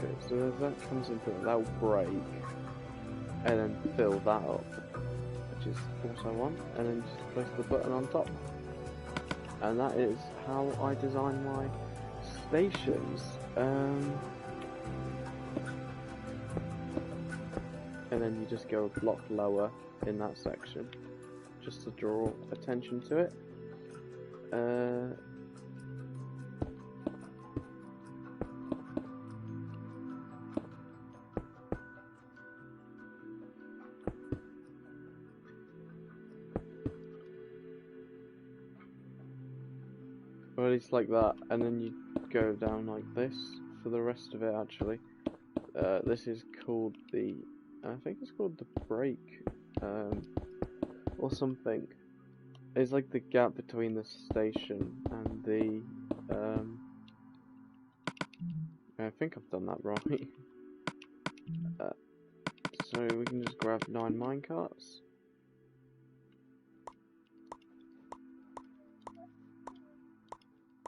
Okay, so as that comes into it, that will break, and then fill that up, which is also one, and then just press the button on top. And that is how I design my stations. And then you just go a block lower in that section, just to draw attention to it. Or at least like that, and then you go down like this for the rest of it actually. This is called the, I think it's called the break, or something. It's like the gap between the station and the, I think I've done that right. So we can just grab 9 minecarts.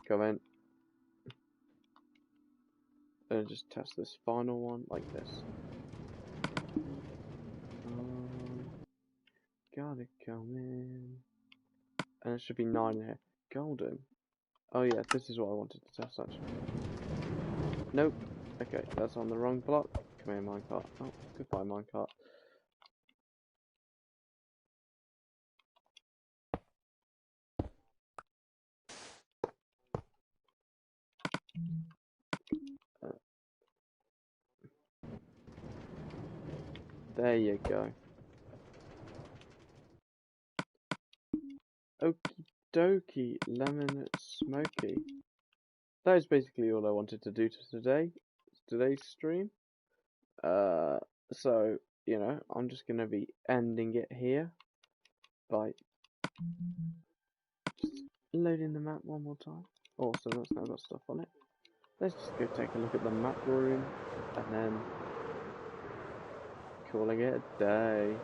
Come in. And just test this final one like this. Gotta come in. and it should be 9 in here. Golden. Oh yeah, this is what I wanted to test actually. Nope. Okay, that's on the wrong block. Come here, minecart. Oh, goodbye, minecart. There you go. Okie dokie, lemon smoky. That is basically all I wanted to do today's stream. So, you know, I'm just gonna be ending it here by just loading the map one more time. Awesome, that's now got stuff on it. Let's just go take a look at the map room and then calling it a day.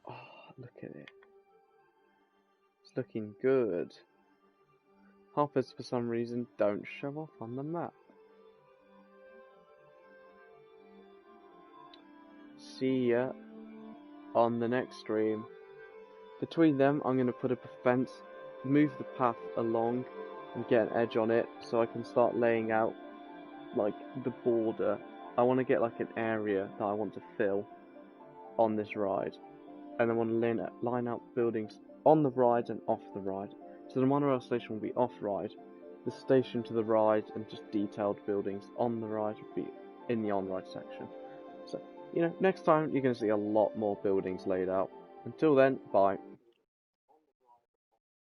Oh, look at it. It's looking good. Hoppers, for some reason, don't show off on the map. See ya on the next stream. Between them, I'm going to put up a fence, move the path along, and get an edge on it so I can start laying out, like, the border. I want to get, like, an area that I want to fill on this ride. And I want to line out buildings on the ride and off the ride. So the monorail station will be off-ride, the station to the ride and just detailed buildings on the ride will be in the on-ride section. So, you know, next time you're going to see a lot more buildings laid out. Until then, bye.